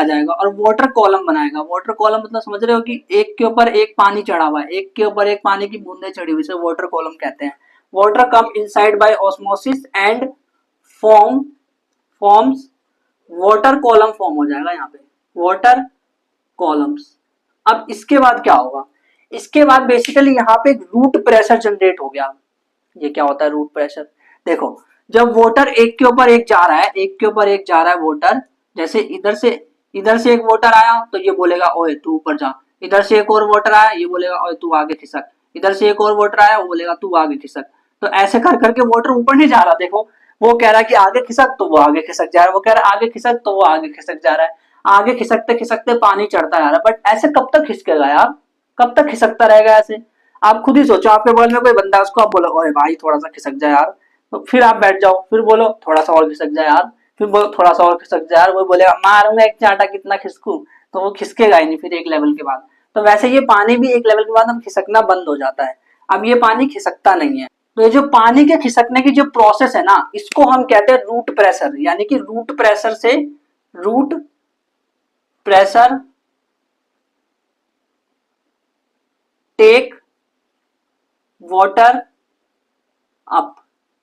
जाएगा, और वाटर कॉलम बनाएगा। वाटर कॉलम मतलब समझ रहे हो कि एक के ऊपर एक पानी चढ़ा हुआ है, एक के ऊपर एक पानी की बूंदें चढ़ी हुई, इसे वाटर कॉलम कहते हैं। Water come inside bye osmosis and forms water column form हो जाएगा यहाँ पे, वाटर कॉलम्स। अब इसके बाद क्या होगा, इसके बाद बेसिकली यहाँ पे रूट प्रेशर जनरेट हो गया। ये क्या होता है रूट प्रेशर, देखो जब वाटर एक के ऊपर एक जा रहा है, वाटर, जैसे इधर से एक वाटर आया तो ये बोलेगा ओए तू ऊपर जा, इधर से एक और वाटर आया ये बोलेगा ओए तू आगे खिसक, इधर से एक और वाटर आया वो बोलेगा तू आगे खिसक। तो ऐसे कर करके वाटर ऊपर नहीं जा रहा, देखो वो कह रहा है कि आगे खिसक तो वो आगे खिसक जा रहा है, वो कह रहा है आगे खिसक तो वो आगे खिसक जा रहा है, आगे खिसकते खिसकते पानी चढ़ता जा रहा है। बट ऐसे कब तक खिसकेगा यार, कब तक खिसकता रहेगा ऐसे? आप खुद ही सोचो, आपके बगल में कोई बंदा है, उसको आप बोलो ओए भाई थोड़ा सा खिसक जाए यार, तो फिर आप बैठ जाओ, फिर बोलो थोड़ा सा और खिसक जाए यार, फिर बोलो थोड़ा सा और खिसक जाए यार, वो बोलेगा मारूंगा एक चांटा, कितना खिसकूं, तो वो खिसकेगा ही नहीं फिर एक लेवल के बाद। तो वैसे ये पानी भी एक लेवल के बाद अब खिसकना बंद हो जाता है, अब ये पानी खिसकता नहीं है। तो ये जो पानी के खिसकने की जो प्रोसेस है ना, इसको हम कहते हैं रूट प्रेशर, यानी कि रूट प्रेशर से, root pressure take water up,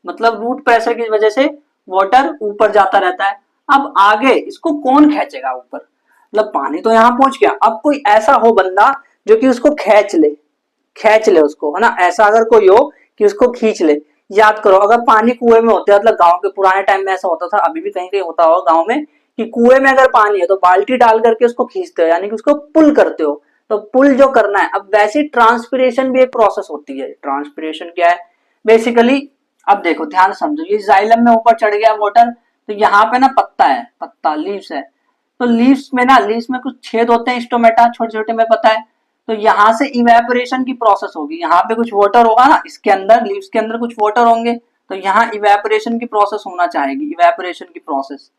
मतलब रूट प्रेशर की वजह से वाटर ऊपर जाता रहता है। अब आगे इसको कौन खींचेगा ऊपर, मतलब पानी तो यहां पहुंच गया, अब कोई ऐसा हो बंदा जो कि उसको खींच ले उसको, है ना, ऐसा अगर कोई हो कि उसको खींच ले। याद करो अगर पानी कुएं में होते, मतलब गांव के पुराने टाइम में ऐसा होता था, अभी भी कहीं कहीं होता होगा गांव में, कि कुएं में अगर पानी है तो बाल्टी डाल करके उसको खींचते हो, यानी कि उसको पुल करते हो। तो पुल जो करना है, अब वैसे ट्रांसपिरेशन भी एक प्रोसेस होती है। ट्रांसपिरेशन क्या है बेसिकली, अब देखो ध्यान से समझो, ये जाइलम में ऊपर चढ़ गया वाटर, तो यहाँ पे ना पत्ता है, पत्ता लीव्स है, तो लीव्स में कुछ छेद होते हैं स्टोमेटा छोटे छोटे में, पता है। तो यहाँ से इवेपोरेशन की प्रोसेस होगी, यहाँ पे कुछ वाटर होगा ना, इसके अंदर लीव्स के अंदर कुछ वाटर होंगे, तो यहाँ इवेपोरेशन की प्रोसेस होना चाहेगी, इवेपोरेशन की प्रोसेस,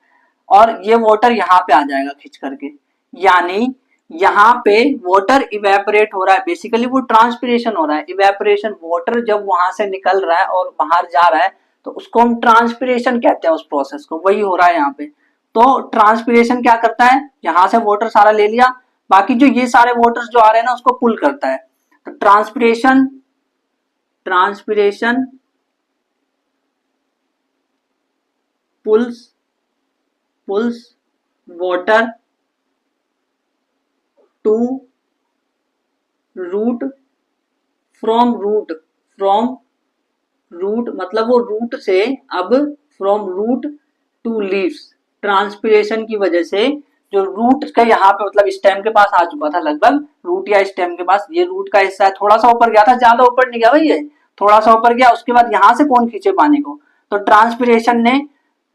और ये वाटर यहाँ पे आ जाएगा खिंच करके, यानी यहाँ पे वाटर इवेपोरेट हो रहा है, बेसिकली वो ट्रांसपिरेशन हो रहा है। इवेपोरेशन, वाटर जब वहां से निकल रहा है और बाहर जा रहा है तो उसको हम ट्रांसपिरेशन कहते हैं, उस प्रोसेस को, वही हो रहा है यहाँ पे। तो ट्रांसपिरेशन क्या करता है, यहाँ से वाटर सारा ले लिया, बाकी जो ये सारे वाटर्स जो आ रहे हैं ना उसको पुल करता है। तो transpiration transpiration pulls pulls water to root, from root मतलब वो रूट से, अब from root to leaves, transpiration की वजह से जो रूट का यहाँ पे मतलब स्टेम के पास आ चुका था लगभग, रूट या स्टेम के पास, ये रूट का हिस्सा है, थोड़ा सा ऊपर गया था, ज्यादा ऊपर नहीं गया भाई, ये थोड़ा सा ऊपर गया, उसके बाद यहाँ से कौन खींचे पानी को, तो ट्रांसपिरेशन ने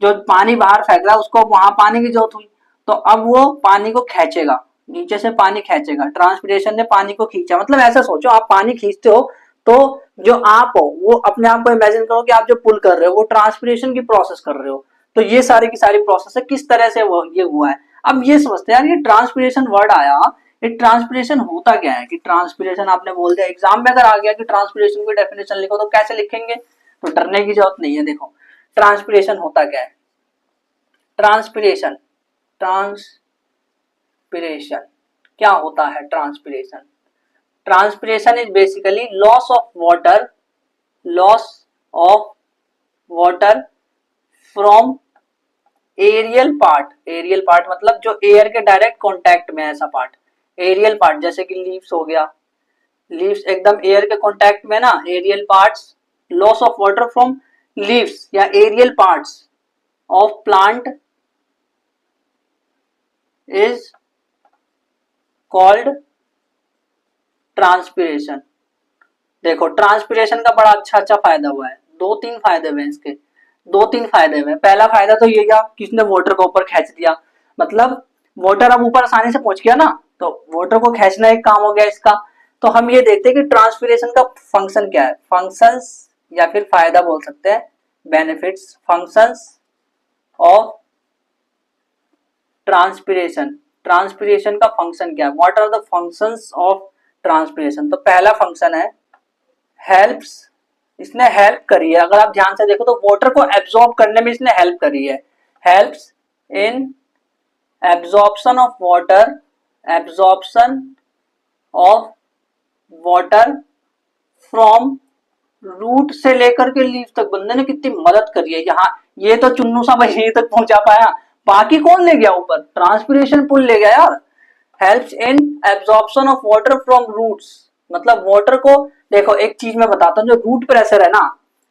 जो पानी बाहर फेंक रहा है उसको वहां पानी की जरूरत हुई, तो अब वो पानी को खींचेगा, नीचे से पानी खींचेगा, ट्रांसपिरेशन ने पानी को खींचा। मतलब ऐसा सोचो आप पानी खींचते हो तो जो आप हो वो अपने आप को इमेजिन करो कि आप जो पुल कर रहे हो वो ट्रांसपिरेशन की प्रोसेस कर रहे हो। तो ये सारी की सारी प्रोसेस है, किस तरह से वो ये हुआ है। अब ये समझते हैं यार, ये ट्रांसपिरेशन वर्ड आया, ये ट्रांसपिरेशन होता क्या है, कि ट्रांसपिरेशन आपने बोल दिया, एग्जाम में अगर आ गया कि ट्रांसपिरेशन की डेफिनेशन लिखो तो कैसे लिखेंगे, तो डरने की जरूरत नहीं है। देखो ट्रांसपिरेशन होता क्या है, ट्रांसपिरेशन ट्रांसपिरेशन क्या होता है, transpiration transpiration is basically loss of water from aerial part मतलब जो एयर के डायरेक्ट कांटेक्ट में है, ऐसा पार्ट एरियल पार्ट, जैसे कि लीव्स हो गया, लीव्स एकदम एयर के कांटेक्ट में ना, aerial parts, loss of water from leaves या aerial parts of plant is called transpiration. देखो ट्रांसपिरेशन का बड़ा अच्छा फायदा हुआ है, दो तीन फायदे हुए इसके, दो तीन फायदे हुए। पहला फायदा तो ये क्या कि इसने वाटर को ऊपर खींच दिया, मतलब वाटर अब ऊपर आसानी से पहुंच गया ना, तो वाटर को खींचना एक काम हो गया इसका। तो हम ये देखते हैं कि ट्रांसपिरेशन का फंक्शन क्या है, फंक्शंस या फिर फायदा बोल सकते हैं, benefits, functions of transpiration, transpiration का फंक्शन क्या है, what are the functions of transpiration. तो पहला फंक्शन है हेल्प्स, इसने हेल्प करी है, अगर आप ध्यान से देखो तो वाटर को एब्जॉर्ब करने में इसने हेल्प करी है, helps in absorption of water, absorption of water from root से लेकर के लीफ तक, बंदे ने कितनी मदद करी है। यहाँ ये तो चुन्नू सा भाई यहीं तक पहुंचा पाया, बाकी कौन ले गया ऊपर, ट्रांसपिरेशन पुल ले गया यार। Helps in absorption of water from roots, मतलब वाटर को, देखो एक चीज मैं बताता हूँ, जो रूट प्रेशर है ना,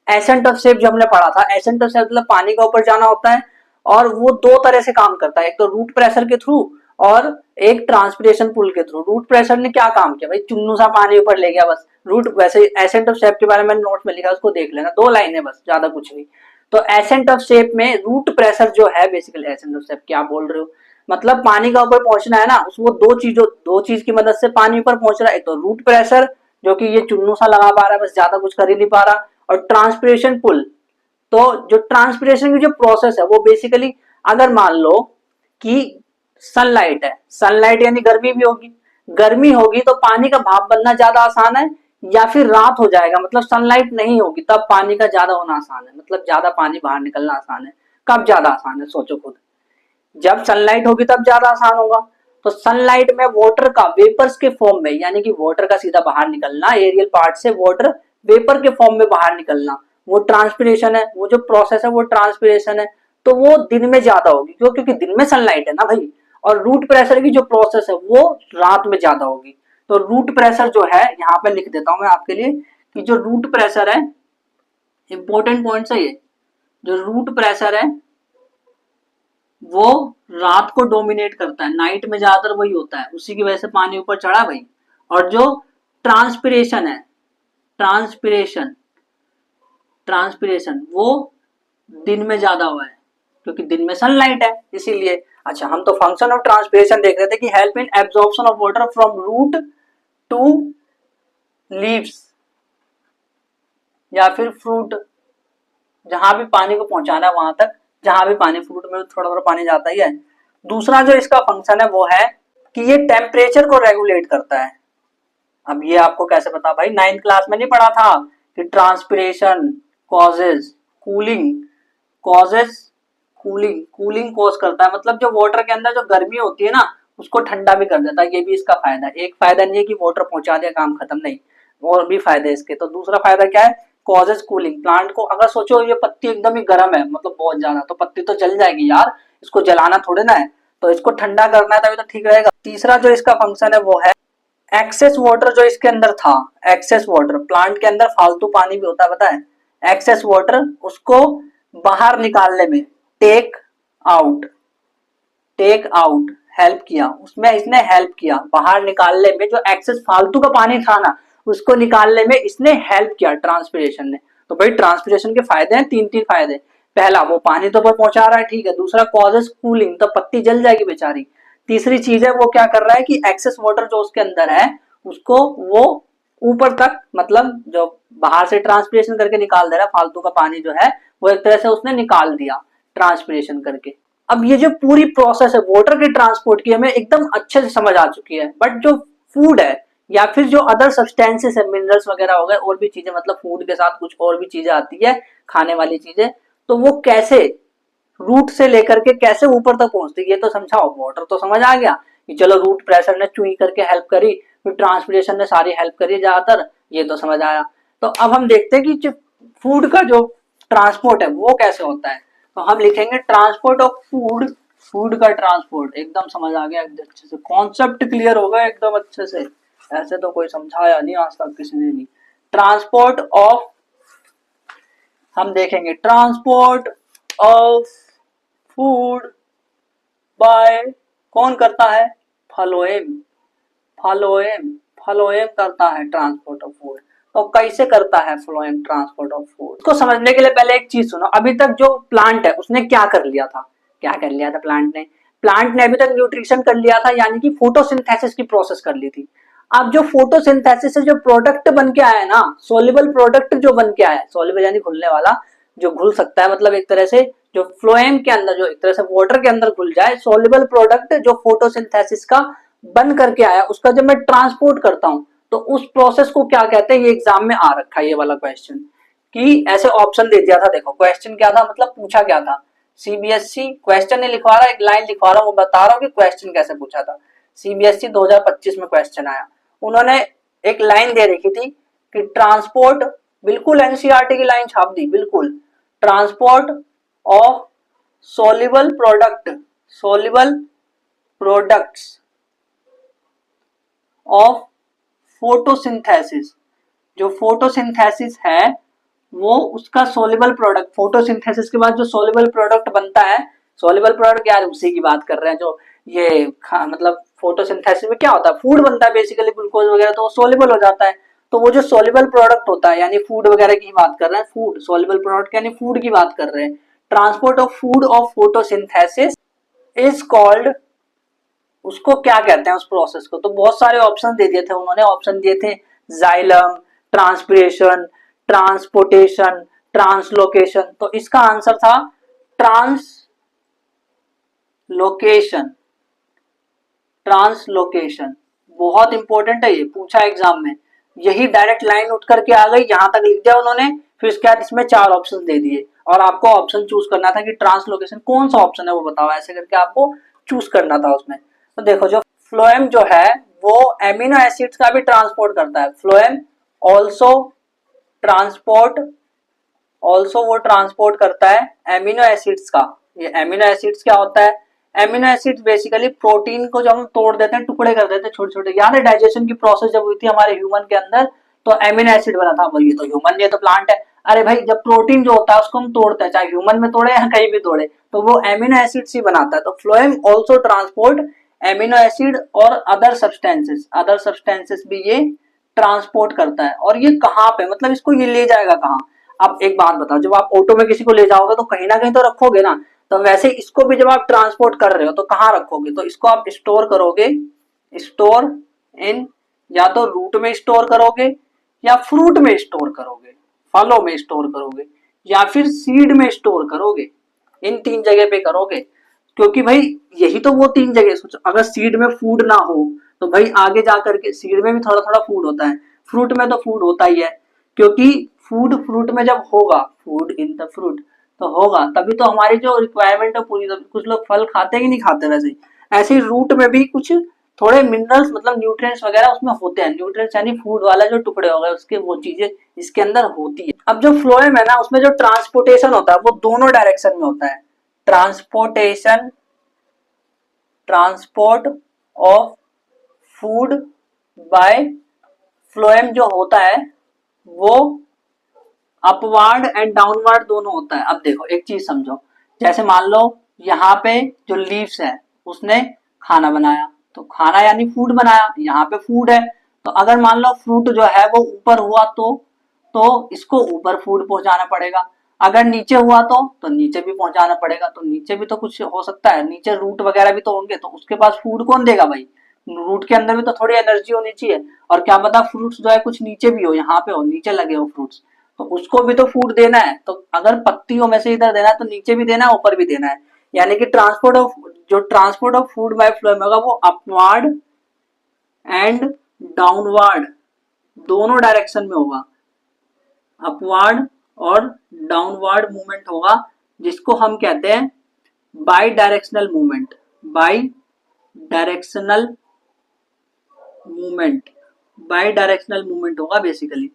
एसेंट ऑफ शेप जो हमने पढ़ा था, एसेंट ऑफ शेप मतलब पानी का ऊपर जाना होता है, और वो दो तरह से काम करता है, एक तो रूट प्रेशर के थ्रू और एक ट्रांसपिरेशन पुल के थ्रू। रूट प्रेशर ने क्या काम किया भाई, चुन्नू सा पानी ऊपर ले गया बस, रूट वैसे एसेंट ऑफ शेप के बारे में नोट में लिखा, उसको देख लेना, दो लाइन है बस, ज्यादा कुछ नहीं। तो एसेंट ऑफ शेप में रूट प्रेशर जो है, बेसिकली एसेंट ऑफ शेप क्या बोल रहे हो, मतलब पानी का ऊपर पहुंचना है ना, उसको दो चीज की मदद से पानी ऊपर पहुंच रहा है। एक तो रूट प्रेशर, जो कि ये चुन्नू सा लगा पा रहा है, बस ज्यादा कुछ कर ही नहीं पा रहा, और ट्रांसपिरेशन पुल। तो जो ट्रांसपिरेशन की जो प्रोसेस है वो बेसिकली, अगर मान लो कि सनलाइट है, सनलाइट यानी गर्मी भी होगी, गर्मी होगी तो पानी का भाप बनना ज्यादा आसान है, या फिर रात हो जाएगा, मतलब सनलाइट नहीं होगी तब पानी का ज्यादा होना आसान है, मतलब ज्यादा पानी बाहर निकलना आसान है। कब ज्यादा आसान है सोचो खुद, जब सनलाइट होगी तब ज्यादा आसान होगा। तो सनलाइट में वाटर का वेपर्स के फॉर्म में, यानी कि वाटर का सीधा बाहर निकलना, एरियल पार्ट से वाटर वेपर के फॉर्म में बाहर निकलना, वो ट्रांसपिरेशन है, वो जो प्रोसेस है वो ट्रांसपिरेशन है। तो वो दिन में ज्यादा होगी, क्यों? क्योंकि दिन में सनलाइट है ना भाई। और रूट प्रेशर की जो प्रोसेस है वो रात में ज्यादा होगी। तो रूट प्रेशर जो है, यहाँ पे लिख देता हूं मैं आपके लिए, कि जो रूट प्रेशर है, इंपॉर्टेंट पॉइंट है ये, जो रूट प्रेशर है वो रात को डोमिनेट करता है, नाइट में ज्यादातर वही होता है, उसी की वजह से पानी ऊपर चढ़ा भाई। और जो ट्रांसपिरेशन है, ट्रांसपिरेशन ट्रांसपिरेशन वो दिन में ज्यादा हुआ है, क्योंकि दिन में सनलाइट है इसीलिए। अच्छा, हम तो फंक्शन ऑफ ट्रांसपिरेशन देख रहे थे कि help in absorption of water from root to leaves या फिर फ्रूट, जहां भी पानी को पहुंचाना है वहां तक, जहां भी पानी, फ्रूट में थोड़ा थोड़ा पानी जाता ही है। दूसरा जो इसका फंक्शन है वो है कि ये टेम्परेचर को रेगुलेट करता है। अब ये आपको कैसे पता भाई, 9th क्लास में नहीं पढ़ा था कि transpiration causes cooling, causes cooling, cooling cause करता है, मतलब जो वाटर के अंदर जो गर्मी होती है ना उसको ठंडा भी कर देता है। ये भी इसका फायदा है। एक फायदा नहीं है कि वाटर पहुंचा दिया काम खत्म, नहीं, और भी फायदे इसके। तो दूसरा फायदा क्या है, कॉजेज कूलिंग। प्लांट को, अगर सोचो ये पत्ती एकदम ही गर्म है, मतलब बहुत ज्यादा, तो पत्ती तो जल जाएगी यार, इसको जलाना थोड़े ना है, तो इसको ठंडा करना है तभी तो ठीक रहेगा। तीसरा जो इसका फंक्शन है वो है एक्सेस वाटर। जो इसके अंदर था एक्सेस वाटर, प्लांट के अंदर फालतू पानी भी होता है पता है, एक्सेस वाटर, उसको बाहर निकालने में, take out, take out help किया, उसमें इसने हेल्प किया बाहर निकालने में, जो एक्सेस फालतू का पानी था ना उसको निकालने में इसने हेल्प किया ट्रांसपिरेशन ने। तो भाई ट्रांसपिरेशन के फायदे हैं, तीन तीन फायदे। पहला, वो पानी तो ऊपर पहुंचा रहा है, ठीक है। दूसरा, कॉजेस कूलिंग, तो पत्ती जल जाएगी बेचारी। तीसरी चीज है, वो क्या कर रहा है कि एक्सेस वाटर जो उसके अंदर है उसको वो ऊपर तक, मतलब जो बाहर से ट्रांसपिरेशन करके निकाल दे रहा है फालतू का पानी जो है, वो एक तरह से उसने निकाल दिया ट्रांसपिरेशन करके। अब ये जो पूरी प्रोसेस है वाटर के ट्रांसपोर्ट की हमें एकदम अच्छे से समझ आ चुकी है। बट जो फूड है या फिर जो अदर सब्सटेंसेस है, मिनरल्स वगैरह हो गए, और भी चीजें, मतलब फूड के साथ कुछ और भी चीजें आती है खाने वाली चीजें, तो वो कैसे रूट से लेकर के कैसे ऊपर तक पहुंचती है ये तो समझाओ। वाटर तो समझ आ गया कि चलो रूट प्रेशर ने चुई करके हेल्प करी, फिर ट्रांसपिरेशन ने सारी हेल्प करी ज्यादातर, ये तो समझ आया। तो अब हम देखते हैं कि जो फूड का जो ट्रांसपोर्ट है वो कैसे होता है। तो हम लिखेंगे ट्रांसपोर्ट ऑफ फूड, फूड का ट्रांसपोर्ट। एकदम समझ आ गया, एकदम अच्छे से कॉन्सेप्ट क्लियर होगा एकदम अच्छे से, ऐसे तो कोई समझाया नहीं आज तक किसी ने भी। ट्रांसपोर्ट ऑफ, हम देखेंगे ट्रांसपोर्ट ऑफ फूड बाय, कौन करता है, फ्लोएम, फ्लोएम, फ्लोएम करता है ट्रांसपोर्ट ऑफ फूड। तो कैसे करता है फ्लोएम ट्रांसपोर्ट ऑफ फूड, इसको समझने के लिए पहले एक चीज सुनो। अभी तक जो प्लांट है उसने क्या कर लिया था, क्या कर लिया था प्लांट ने, प्लांट ने अभी तक न्यूट्रिशन कर लिया था, यानी कि फोटोसिंथेसिस की प्रोसेस कर ली थी। अब जो फोटोसिंथेसिस से जो प्रोडक्ट बन के आया ना, सोल्यूबल प्रोडक्ट जो बन के आया, सोल्यूबल यानी घुलने वाला, जो घुल सकता है, मतलब एक तरह से जो फ्लोएम के अंदर, जो एक तरह से वाटर के अंदर घुल जाए, सोल्यूबल प्रोडक्ट जो फोटोसिंथेसिस का बन करके आया, उसका जब मैं ट्रांसपोर्ट करता हूं तो उस प्रोसेस को क्या कहते हैं। ये एग्जाम में आ रखा है ये वाला क्वेश्चन, कि ऐसे ऑप्शन दे दिया था। देखो क्वेश्चन क्या था, मतलब पूछा क्या था, सीबीएसई क्वेश्चन नहीं लिखवा रहा, एक लाइन लिखवा रहा हूं, वो बता रहा हूं कि क्वेश्चन कैसे पूछा था। सीबीएसई 2025 में क्वेश्चन आया, उन्होंने एक लाइन दे रखी थी कि ट्रांसपोर्ट, बिल्कुल एनसीईआरटी की लाइन छाप दी, बिल्कुल, transport of soluble product, soluble products of photosynthesis, जो फोटोसिंथेसिस है वो उसका सोल्यूबल प्रोडक्ट, फोटोसिंथेसिस के बाद जो सोल्यूबल प्रोडक्ट बनता है, सोल्यूबल प्रोडक्ट यार उसी की बात कर रहे हैं, जो ये मतलब फोटोसिंथेसिस में क्या होता है, फूड बनता है बेसिकली, ग्लूकोज वगैरह, तो वो सोल्यूबल हो जाता है। तो वो जो सोल्यूबल प्रोडक्ट होता है, यानी फूड वगैरह की बात कर रहे हैं, फूड सोल्यूबल प्रोडक्ट यानी फूड की बात कर रहे हैं। Transport of food of photosynthesis is called उसको क्या कहते हैं उस प्रोसेस को। तो बहुत सारे ऑप्शन दे दिए थे उन्होंने, ऑप्शन दिए थे जाइलम, ट्रांसपिरेशन, ट्रांसपोर्टेशन, ट्रांसलोकेशन। तो इसका आंसर था ट्रांसलोकेशन। ट्रांसलोकेशन बहुत इंपॉर्टेंट है, ये पूछा एग्जाम में। यही डायरेक्ट लाइन उठ करके आ गई, यहां तक लिख दिया उन्होंने, फिर उसके बाद इसमें 4 ऑप्शन दे दिए और आपको ऑप्शन चूज करना था कि ट्रांसलोकेशन कौन सा ऑप्शन है वो बताओ, ऐसे करके आपको चूज करना था उसमें। तो देखो जो फ्लोएम जो है वो एमिनो एसिड्स का भी ट्रांसपोर्ट करता है। फ्लोएम ऑल्सो ट्रांसपोर्ट, ऑल्सो वो ट्रांसपोर्ट करता है एमिनो एसिड्स का। ये एमिनो एसिड्स क्या होता है? एमिनो एसिड्स बेसिकली प्रोटीन को जब हम तोड़ देते हैं, टुकड़े कर देते हैं छोटे छोटे, याद है डाइजेशन की प्रोसेस जब हुई थी हमारे ह्यूमन के अंदर, तो एमिनो एसिड बना था। ये तो ह्यूमन, ये तो प्लांट है। अरे भाई जब प्रोटीन जो होता है उसको हम तोड़ते हैं, चाहे ह्यूमन में तोड़े या कहीं भी तोड़े, तो वो एमिनो एसिड्स ही बनाता है। तो phloem also transport amino acid और अदर सब्सटेंसेस भी ये ट्रांसपोर्ट करता है। और ये कहाँ पे, मतलब इसको ये ले जाएगा कहाँ? आप एक बात बताओ, जब आप ऑटो में किसी को ले जाओगे तो कहीं ना कहीं तो रखोगे ना, तो वैसे इसको भी जब आप ट्रांसपोर्ट कर रहे हो तो कहाँ रखोगे? तो इसको आप स्टोर करोगे, स्टोर इन, या तो रूट में स्टोर करोगे, या फ्रूट में स्टोर करोगे, फलों में स्टोर करोगे, या फिर सीड में स्टोर करोगे। इन 3 जगह पे करोगे, क्योंकि भाई यही तो वो 3 जगह। सोचो अगर सीड में फूड ना हो तो भाई आगे जाकर के, सीड में भी थोड़ा थोड़ा फूड होता है, फ्रूट में तो फूड होता ही है, क्योंकि फूड फ्रूट में जब होगा, फूड इन द फ्रूट तो होगा, तभी तो हमारी जो रिक्वायरमेंट है पूरी। कुछ लोग फल खाते हैं कि नहीं खाते, वैसे ऐसे ही रूट में भी कुछ थोड़े मिनरल्स मतलब न्यूट्रिएंट्स वगैरह उसमें होते हैं। न्यूट्रिएंट्स यानी फूड वाला जो टुकड़े हो गए उसके, वो चीजें इसके अंदर होती है। अब जो फ्लोएम है ना, उसमें जो ट्रांसपोर्टेशन होता है वो दोनों डायरेक्शन में होता है। Transportation, transport of food by phloem जो होता है वो अपवार्ड एंड डाउनवार्ड दोनों होता है। अब देखो एक चीज समझो, जैसे मान लो यहाँ पे जो लीव्स है उसने खाना बनाया, तो खाना यानी फूड बनाया, यहाँ पे फूड है। तो अगर मान लो फ्रूट जो है वो ऊपर हुआ तो इसको ऊपर फूड पहुंचाना पड़ेगा। अगर नीचे हुआ तो नीचे भी पहुंचाना पड़ेगा। तो नीचे भी तो कुछ हो सकता है, नीचे रूट वगैरह भी तो होंगे, तो उसके पास फूड कौन देगा भाई? रूट के अंदर भी तो थोड़ी एनर्जी होनी चाहिए। और क्या पता फ्रूट्स जो है कुछ नीचे भी हो, यहाँ पे हो, नीचे लगे हो फ्रूट्स, तो उसको भी तो फूड देना है। तो अगर पत्तियों में से इधर देना है तो नीचे भी देना है, ऊपर भी देना है। यानी कि transport of food by phloem होगा वो अपवार्ड एंड डाउनवार्ड दोनों डायरेक्शन में होगा। अपवार्ड और डाउनवार्ड मूवमेंट होगा, जिसको हम कहते हैं by directional movement. By directional movement, by directional movement होगा बेसिकली।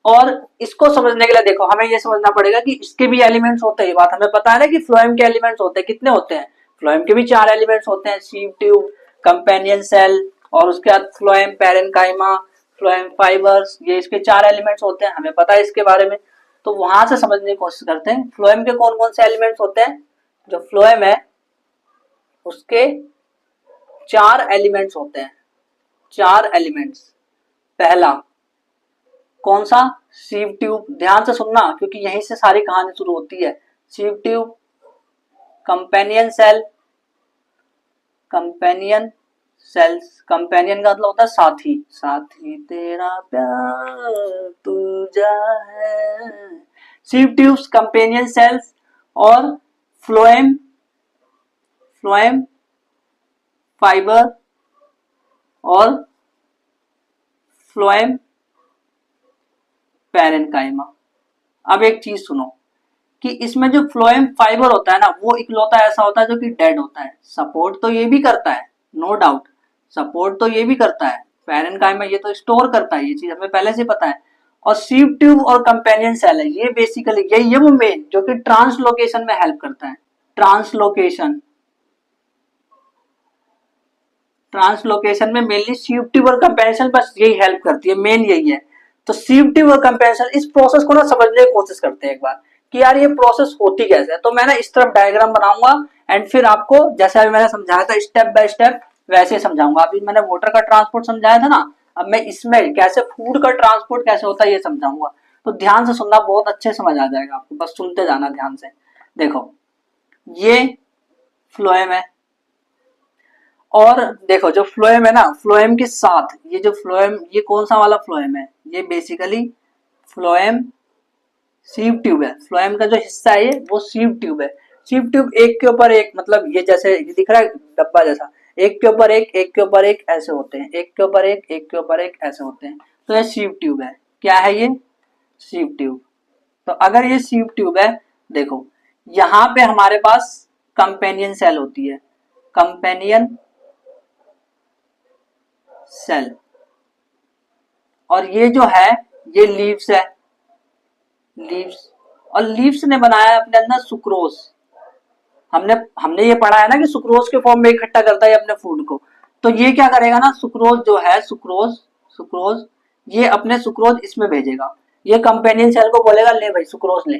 और इसको समझने के लिए देखो हमें ये समझना पड़ेगा कि इसके भी एलिमेंट्स होते हैं। ये बात हमें पता है ना कि फ्लोएम के एलिमेंट्स होते हैं, कितने होते हैं? फ्लोएम के भी 4 एलिमेंट्स होते हैं, सीव ट्यूब, कंपेनियन सेल, और उसके बाद फ्लोएम पैरेन्काइमा, फ्लोएम फाइबर्स, ये इसके 4 एलिमेंट्स होते हैं, हमें पता है इसके बारे में। तो वहां से समझने की कोशिश करते हैं फ्लोएम के कौन कौन से एलिमेंट्स होते हैं। जो फ्लोएम है उसके 4 एलिमेंट्स होते हैं, 4 एलिमेंट्स। पहला कौन सा? Sieve tube. ध्यान से सुनना क्योंकि यहीं से सारी कहानी शुरू होती है। Sieve tube, companion cell, companion cells, companion का मतलब होता है साथी, साथी तेरा प्यार तुझा है। सीव ट्यूब्स, कंपेनियन सेल्स और फ्लोएम, फ्लोएम फाइबर और फ्लोएम पैरेन्काइमा। अब एक चीज सुनो कि इसमें जो फ्लोएम फाइबर होता है ना, वो इकलौता ऐसा होता है जो कि डेड होता है। सपोर्ट तो ये भी करता है, नो डाउट, सपोर्ट तो ये भी करता है। पैरेन्काइमा ये तो स्टोर करता है, ये चीज हमें पहले से पता है। और सीव ट्यूब और कंपेनियन सेल है, ये बेसिकली यही है वो मेन जो कि ट्रांसलोकेशन में हेल्प करता है। ट्रांसलोकेशन, ट्रांसलोकेशन में मेनली सीव ट्यूब और कंपेनियन बस यही हेल्प करती है, मेन यही है। तो सीव ट्यूब और कंपेनियन इस प्रोसेस को ना समझने की कोशिश करते हैं एक बार कि यार ये प्रोसेस होती कैसे है। तो मैं ना इस तरफ डायग्राम बनाऊंगा एंड फिर आपको जैसे अभी मैंने समझाया था स्टेप बाय स्टेप वैसे समझाऊंगा। अभी मैंने वाटर का ट्रांसपोर्ट समझाया था ना, अब मैं इसमें कैसे फूड का ट्रांसपोर्ट कैसे होता है ये समझाऊंगा। तो ध्यान से सुनना, बहुत अच्छे समझ आ जाएगा आपको, बस सुनते जाना ध्यान से। देखो ये फ्लोएम है और देखो जो फ्लोएम है ना, फ्लोएम के साथ ये जो फ्लोएम, ये कौन सा वाला फ्लोएम है, ये बेसिकली फ्लोएम सीव ट्यूब है। फ्लोएम का जो हिस्सा है ये वो सीव ट्यूब है। सीव ट्यूब एक के ऊपर एक, मतलब ये जैसे ये दिख रहा है डब्बा जैसा, एक के ऊपर एक, एक के ऊपर एक ऐसे होते हैं, एक के ऊपर एक, एक के ऊपर एक ऐसे होते हैं। तो ये सीव ट्यूब है। क्या है ये? Sieve tube. तो अगर ये सीव ट्यूब है, देखो यहाँ पे हमारे पास कंपेनियन सेल होती है, कंपेनियन सेल, और ये जो है ये लीव्स है, लीव्स। और लीव्स ने बनाया है अपने अंदर सुक्रोज। हमने हमने ये पढ़ा है ना कि सुक्रोज के फॉर्म में इकट्ठा करता है अपने फूड को। तो ये क्या करेगा ना, सुक्रोज जो है, सुक्रोज सुक्रोज ये अपने सुक्रोज इसमें भेजेगा। ये कंपेनियन सेल को बोलेगा ले भाई सुक्रोज ले।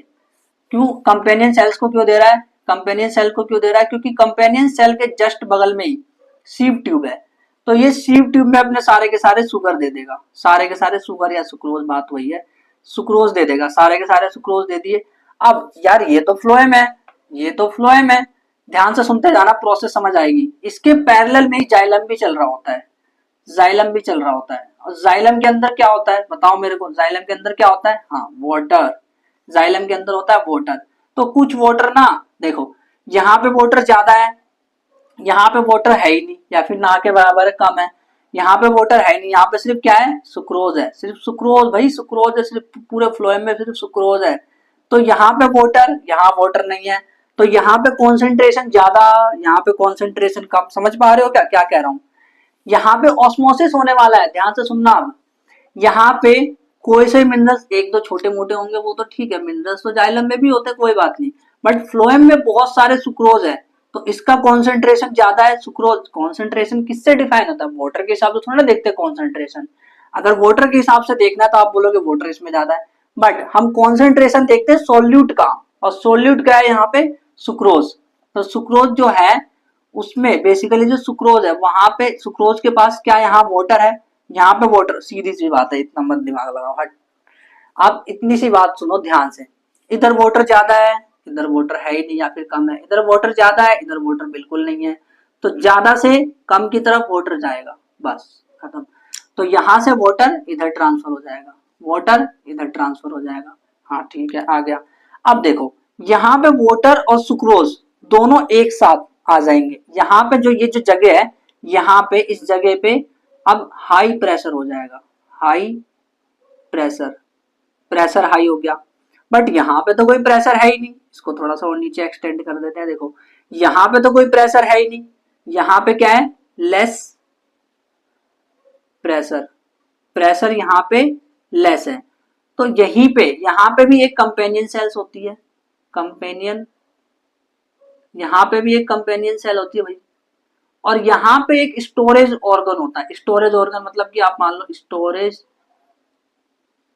क्यों कंपेनियन सेल्स को क्यों दे रहा है? कंपेनियन सेल को क्यों दे रहा है? क्योंकि कंपेनियन सेल के जस्ट बगल में ही सीव ट्यूब है। तो ये सीव ट्यूब में अपने सारे के सारे सुगर दे देगा, सारे के सारे सुगर या सुक्रोज, बात वही है, सुक्रोज दे देगा, सारे के सारे सुक्रोज दे दिए। अब यार ये तो फ्लोएम है, ये तो फ्लोएम है, ध्यान से सुनते जाना, प्रोसेस समझ आएगी। इसके पैरेलल में ही जाइलम भी चल रहा होता है, जाइलम भी चल रहा होता है। और जाइलम के अंदर क्या होता है बताओ मेरे को, जाइलम के अंदर क्या होता है? हाँ वाटर, जाइलम के अंदर होता है वाटर। तो कुछ वाटर ना, देखो यहाँ पे वाटर ज्यादा है, यहाँ पे वाटर है ही नहीं, या फिर ना के बराबर है, कम है। यहाँ पे वाटर है नहीं, यहाँ पे सिर्फ क्या है? सुक्रोज है, सिर्फ सुक्रोज, भाई सुक्रोज है सिर्फ, पूरे फ्लोएम में सिर्फ सुक्रोज है। तो यहाँ पे वाटर, यहाँ वाटर नहीं है, तो यहाँ पे कॉन्सेंट्रेशन ज्यादा, यहाँ पे कॉन्सेंट्रेशन कम। समझ पा रहे हो क्या क्या कह रहा हूँ? यहाँ पे ऑस्मोसिस होने वाला है, ध्यान से सुनना। अब यहाँ पे कोई से मिनरल्स एक दो छोटे मोटे होंगे वो तो ठीक है, मिनरल्स तो जाइलम में भी होते हैं कोई बात नहीं, बट फ्लोएम में बहुत सारे सुक्रोज है, तो इसका कॉन्सेंट्रेशन ज्यादा है। सुक्रोज कॉन्सेंट्रेशन किससे डिफाइन होता है? वाटर के हिसाब से थोड़ा ना देखते कॉन्सेंट्रेशन। अगर वाटर के हिसाब से देखना है तो आप बोलोगे वाटर इसमें ज्यादा है, बट हम कॉन्सेंट्रेशन देखते हैं सोल्यूट का, और सोल्यूट क्या है यहाँ पे? सुक्रोज। तो सुक्रोज जो है उसमें बेसिकली जो सुक्रोज है, वहां पे सुक्रोज के पास क्या, यहाँ वाटर है, यहाँ पे वाटर, सीधी सी बात है, इतना मत दिमाग लगाओ, हट। आप इतनी सी बात सुनो ध्यान से, इधर वाटर ज्यादा है, इधर वाटर है ही नहीं या फिर कम है, इधर वाटर ज्यादा है, इधर वाटर बिल्कुल नहीं है, तो ज्यादा से कम की तरफ वाटर जाएगा, बस खत्म। तो यहां से वाटर इधर ट्रांसफर हो जाएगा, वाटर इधर ट्रांसफर हो जाएगा। हाँ ठीक है, आ गया। अब देखो यहाँ पे वाटर और सुक्रोज दोनों एक साथ आ जाएंगे। यहाँ पे जो ये जो जगह है, यहाँ पे इस जगह पे अब हाई प्रेशर हो जाएगा, हाई प्रेशर, प्रेशर हाई हो गया। बट यहाँ पे तो कोई प्रेशर है ही नहीं, इसको थोड़ा सा और नीचे एक्सटेंड कर देते हैं। देखो यहाँ पे तो कोई प्रेशर है ही नहीं, यहाँ पे क्या है? लेस प्रेशर, प्रेशर यहाँ पे लेस है। तो यहीं पे यहाँ पे भी एक कंपेनियन सेल्स होती है, कंपेनियन, यहाँ पे भी एक कंपेनियन सेल होती है भाई। और यहाँ पे एक स्टोरेज ऑर्गन होता है, स्टोरेज ऑर्गन मतलब कि आप मान लो स्टोरेज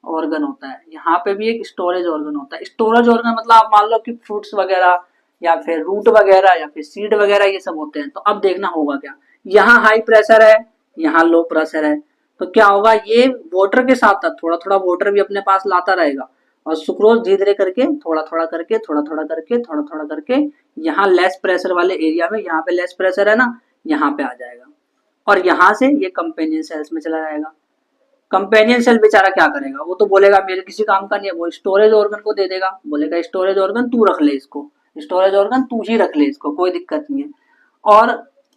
ऑर्गन होता है, यहाँ पे भी एक स्टोरेज ऑर्गन होता है। स्टोरेज ऑर्गन मतलब आप मान लो कि फ्रूट्स वगैरह या फिर रूट वगैरह या फिर सीड वगैरह ये सब होते हैं। तो अब देखना होगा क्या, यहाँ हाई प्रेशर है, यहाँ लो प्रेशर है, तो क्या होगा, ये वाटर के साथ साथ थोड़ा थोड़ा वाटर भी अपने पास लाता रहेगा, और सुक्रोज धीरे धीरे करके, थोड़ा थोड़ा करके, थोड़ा थोड़ा करके, थोड़ा थोड़ा करके, यहाँ लेस प्रेशर वाले एरिया में, यहाँ पे लेस प्रेशर है ना, यहाँ पे आ जाएगा, और यहाँ से ये कंपेनियन सेल्स में चला जाएगा। कंपेनियन सेल बेचारा क्या करेगा, वो तो बोलेगा मेरे किसी काम का नहीं है, वो स्टोरेज ऑर्गन को दे देगा, बोलेगा स्टोरेज ऑर्गन तू रख ले इसको, स्टोरेज ऑर्गन तू ही रख ले इसको, कोई दिक्कत नहीं है। और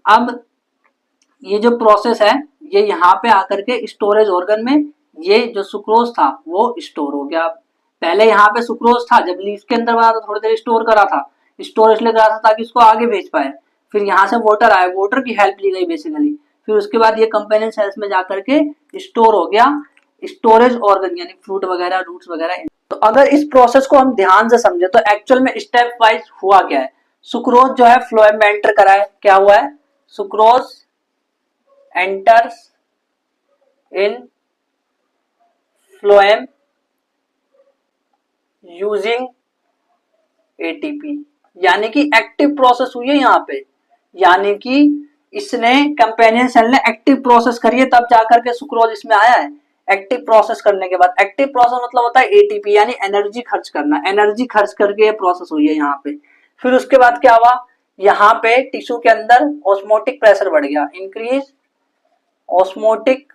अब ये जो प्रोसेस है, ये यहाँ पे आकर के स्टोरेज ऑर्गन में ये जो सुक्रोज था वो स्टोर हो गया। पहले यहाँ पे सुक्रोज था, जब लीफ के अंदर बना था थोड़ी देर स्टोर करा था, स्टोर इसलिए करा था ताकि इसको आगे भेज पाए। फिर यहाँ से वाटर आया, वाटर की हेल्प ली गई बेसिकली, फिर उसके बाद ये कंपेनियन सेल्स में जाकर के स्टोर हो गया, स्टोरेज ऑर्गन यानी फ्रूट वगैरह, रूट्स वगैरह। तो अगर इस प्रोसेस को हम ध्यान से समझे तो एक्चुअल में स्टेप वाइज हुआ क्या है, सुक्रोज जो है फ्लोएम में एंटर करा है, क्या हुआ है, sucrose enters in phloem using ATP, यानी कि एक्टिव प्रोसेस हुई है यहाँ पे, यानी कि इसने कंपेनियन सेल ने एक्टिव प्रोसेस करी है, तब जाकर के सुक्रोज इसमें आया है। एक्टिव प्रोसेस करने के बाद, एक्टिव प्रोसेस मतलब होता है एटीपी यानी एनर्जी खर्च करना, एनर्जी खर्च करके ये प्रोसेस हुई है यहाँ पे। फिर उसके बाद क्या हुआ, यहाँ पे टिश्यू के अंदर ऑस्मोटिक प्रेशर बढ़ गया, increase osmotic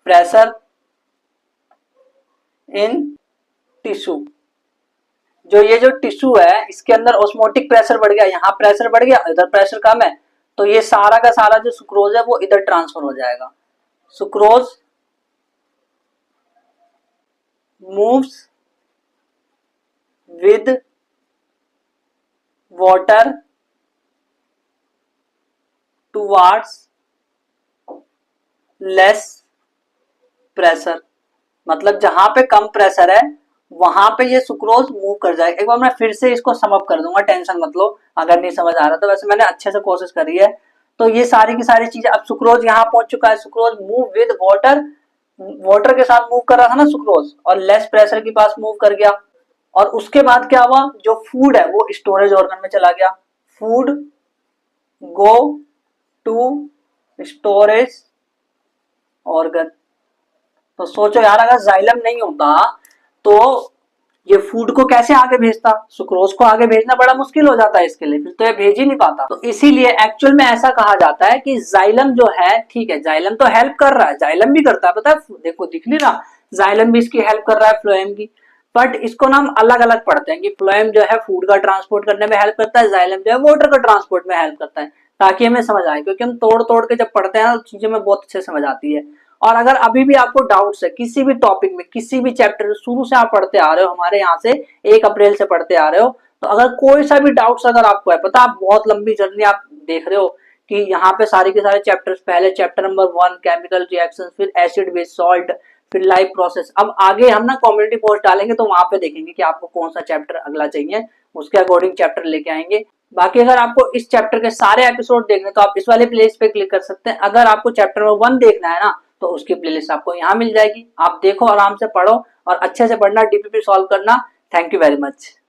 pressure in tissue. जो टिश्यू है इसके अंदर ऑस्मोटिक प्रेशर बढ़ गया, यहाँ प्रेशर बढ़ गया, इधर प्रेशर कम है, तो ये सारा का सारा जो सुक्रोज है वो इधर ट्रांसफर हो जाएगा। Sucrose moves with water towards less pressure, मतलब जहां पे कम प्रेशर है वहां पे ये सुक्रोज मूव कर जाएगा। एक बार मैं फिर से इसको सम अप कर दूंगा, टेंशन मत लो अगर नहीं समझ आ रहा तो, वैसे मैंने अच्छे से कोशिश करी है। तो ये सारी की सारी चीजें, अब सुक्रोज यहाँ पहुंच चुका है, sucrose move with water, water के साथ मूव कर रहा था ना सुक्रोज, और लेस प्रेशर के पास मूव कर गया। और उसके बाद क्या हुआ, जो फूड है वो स्टोरेज ऑर्गन में चला गया, food go to storage organ. तो सोचो यार, अगर जाइलम नहीं होता तो ये फूड को कैसे आगे भेजता, सुक्रोज को आगे भेजना बड़ा मुश्किल हो जाता है इसके लिए, फिर तो ये भेज ही नहीं पाता। तो इसीलिए एक्चुअल में ऐसा कहा जाता है कि जाइलम जो है, ठीक है जाइलम तो हेल्प कर रहा है, जाइलम भी करता है, पता है देखो दिख नहीं रहा, जाइलम भी इसकी हेल्प कर रहा है फ्लोएम की, बट इसको ना हम अलग अलग पढ़ते हैं कि फ्लोएम जो है फूड का ट्रांसपोर्ट करने में हेल्प करता है, जाइलम जो है वाटर का ट्रांसपोर्ट में हेल्प करता है, ताकि हमें समझ आए, क्योंकि हम तोड़ तोड़ के जब पढ़ते हैं ना चीजें में बहुत अच्छे समझ आती है। और अगर अभी भी आपको डाउट्स है किसी भी टॉपिक में, किसी भी चैप्टर शुरू से आप पढ़ते आ रहे हो, हमारे यहाँ से 1 अप्रैल से पढ़ते आ रहे हो, तो अगर कोई सा भी डाउट्स अगर आपको है, पता आप बहुत लंबी जर्नी आप देख रहे हो कि यहाँ पे सारे के सारे चैप्टर्स, पहले चैप्टर नंबर 1 केमिकल रिएक्शन, फिर एसिड बेस सॉल्ट, फिर लाइव प्रोसेस, अब आगे हम ना कम्युनिटी पोस्ट डालेंगे तो वहां पे देखेंगे कि आपको कौन सा चैप्टर अगला चाहिए, उसके अकॉर्डिंग चैप्टर लेके आएंगे। बाकी अगर आपको इस चैप्टर के सारे एपिसोड देखने तो आप इस वाले प्लेलिस्ट पे क्लिक कर सकते हैं। अगर आपको चैप्टर नंबर 1 देखना है ना तो उसकी प्लेलिस्ट आपको यहाँ मिल जाएगी, आप देखो आराम से पढ़ो और अच्छे से पढ़ना, डीपीपी सॉल्व करना। Thank you very much.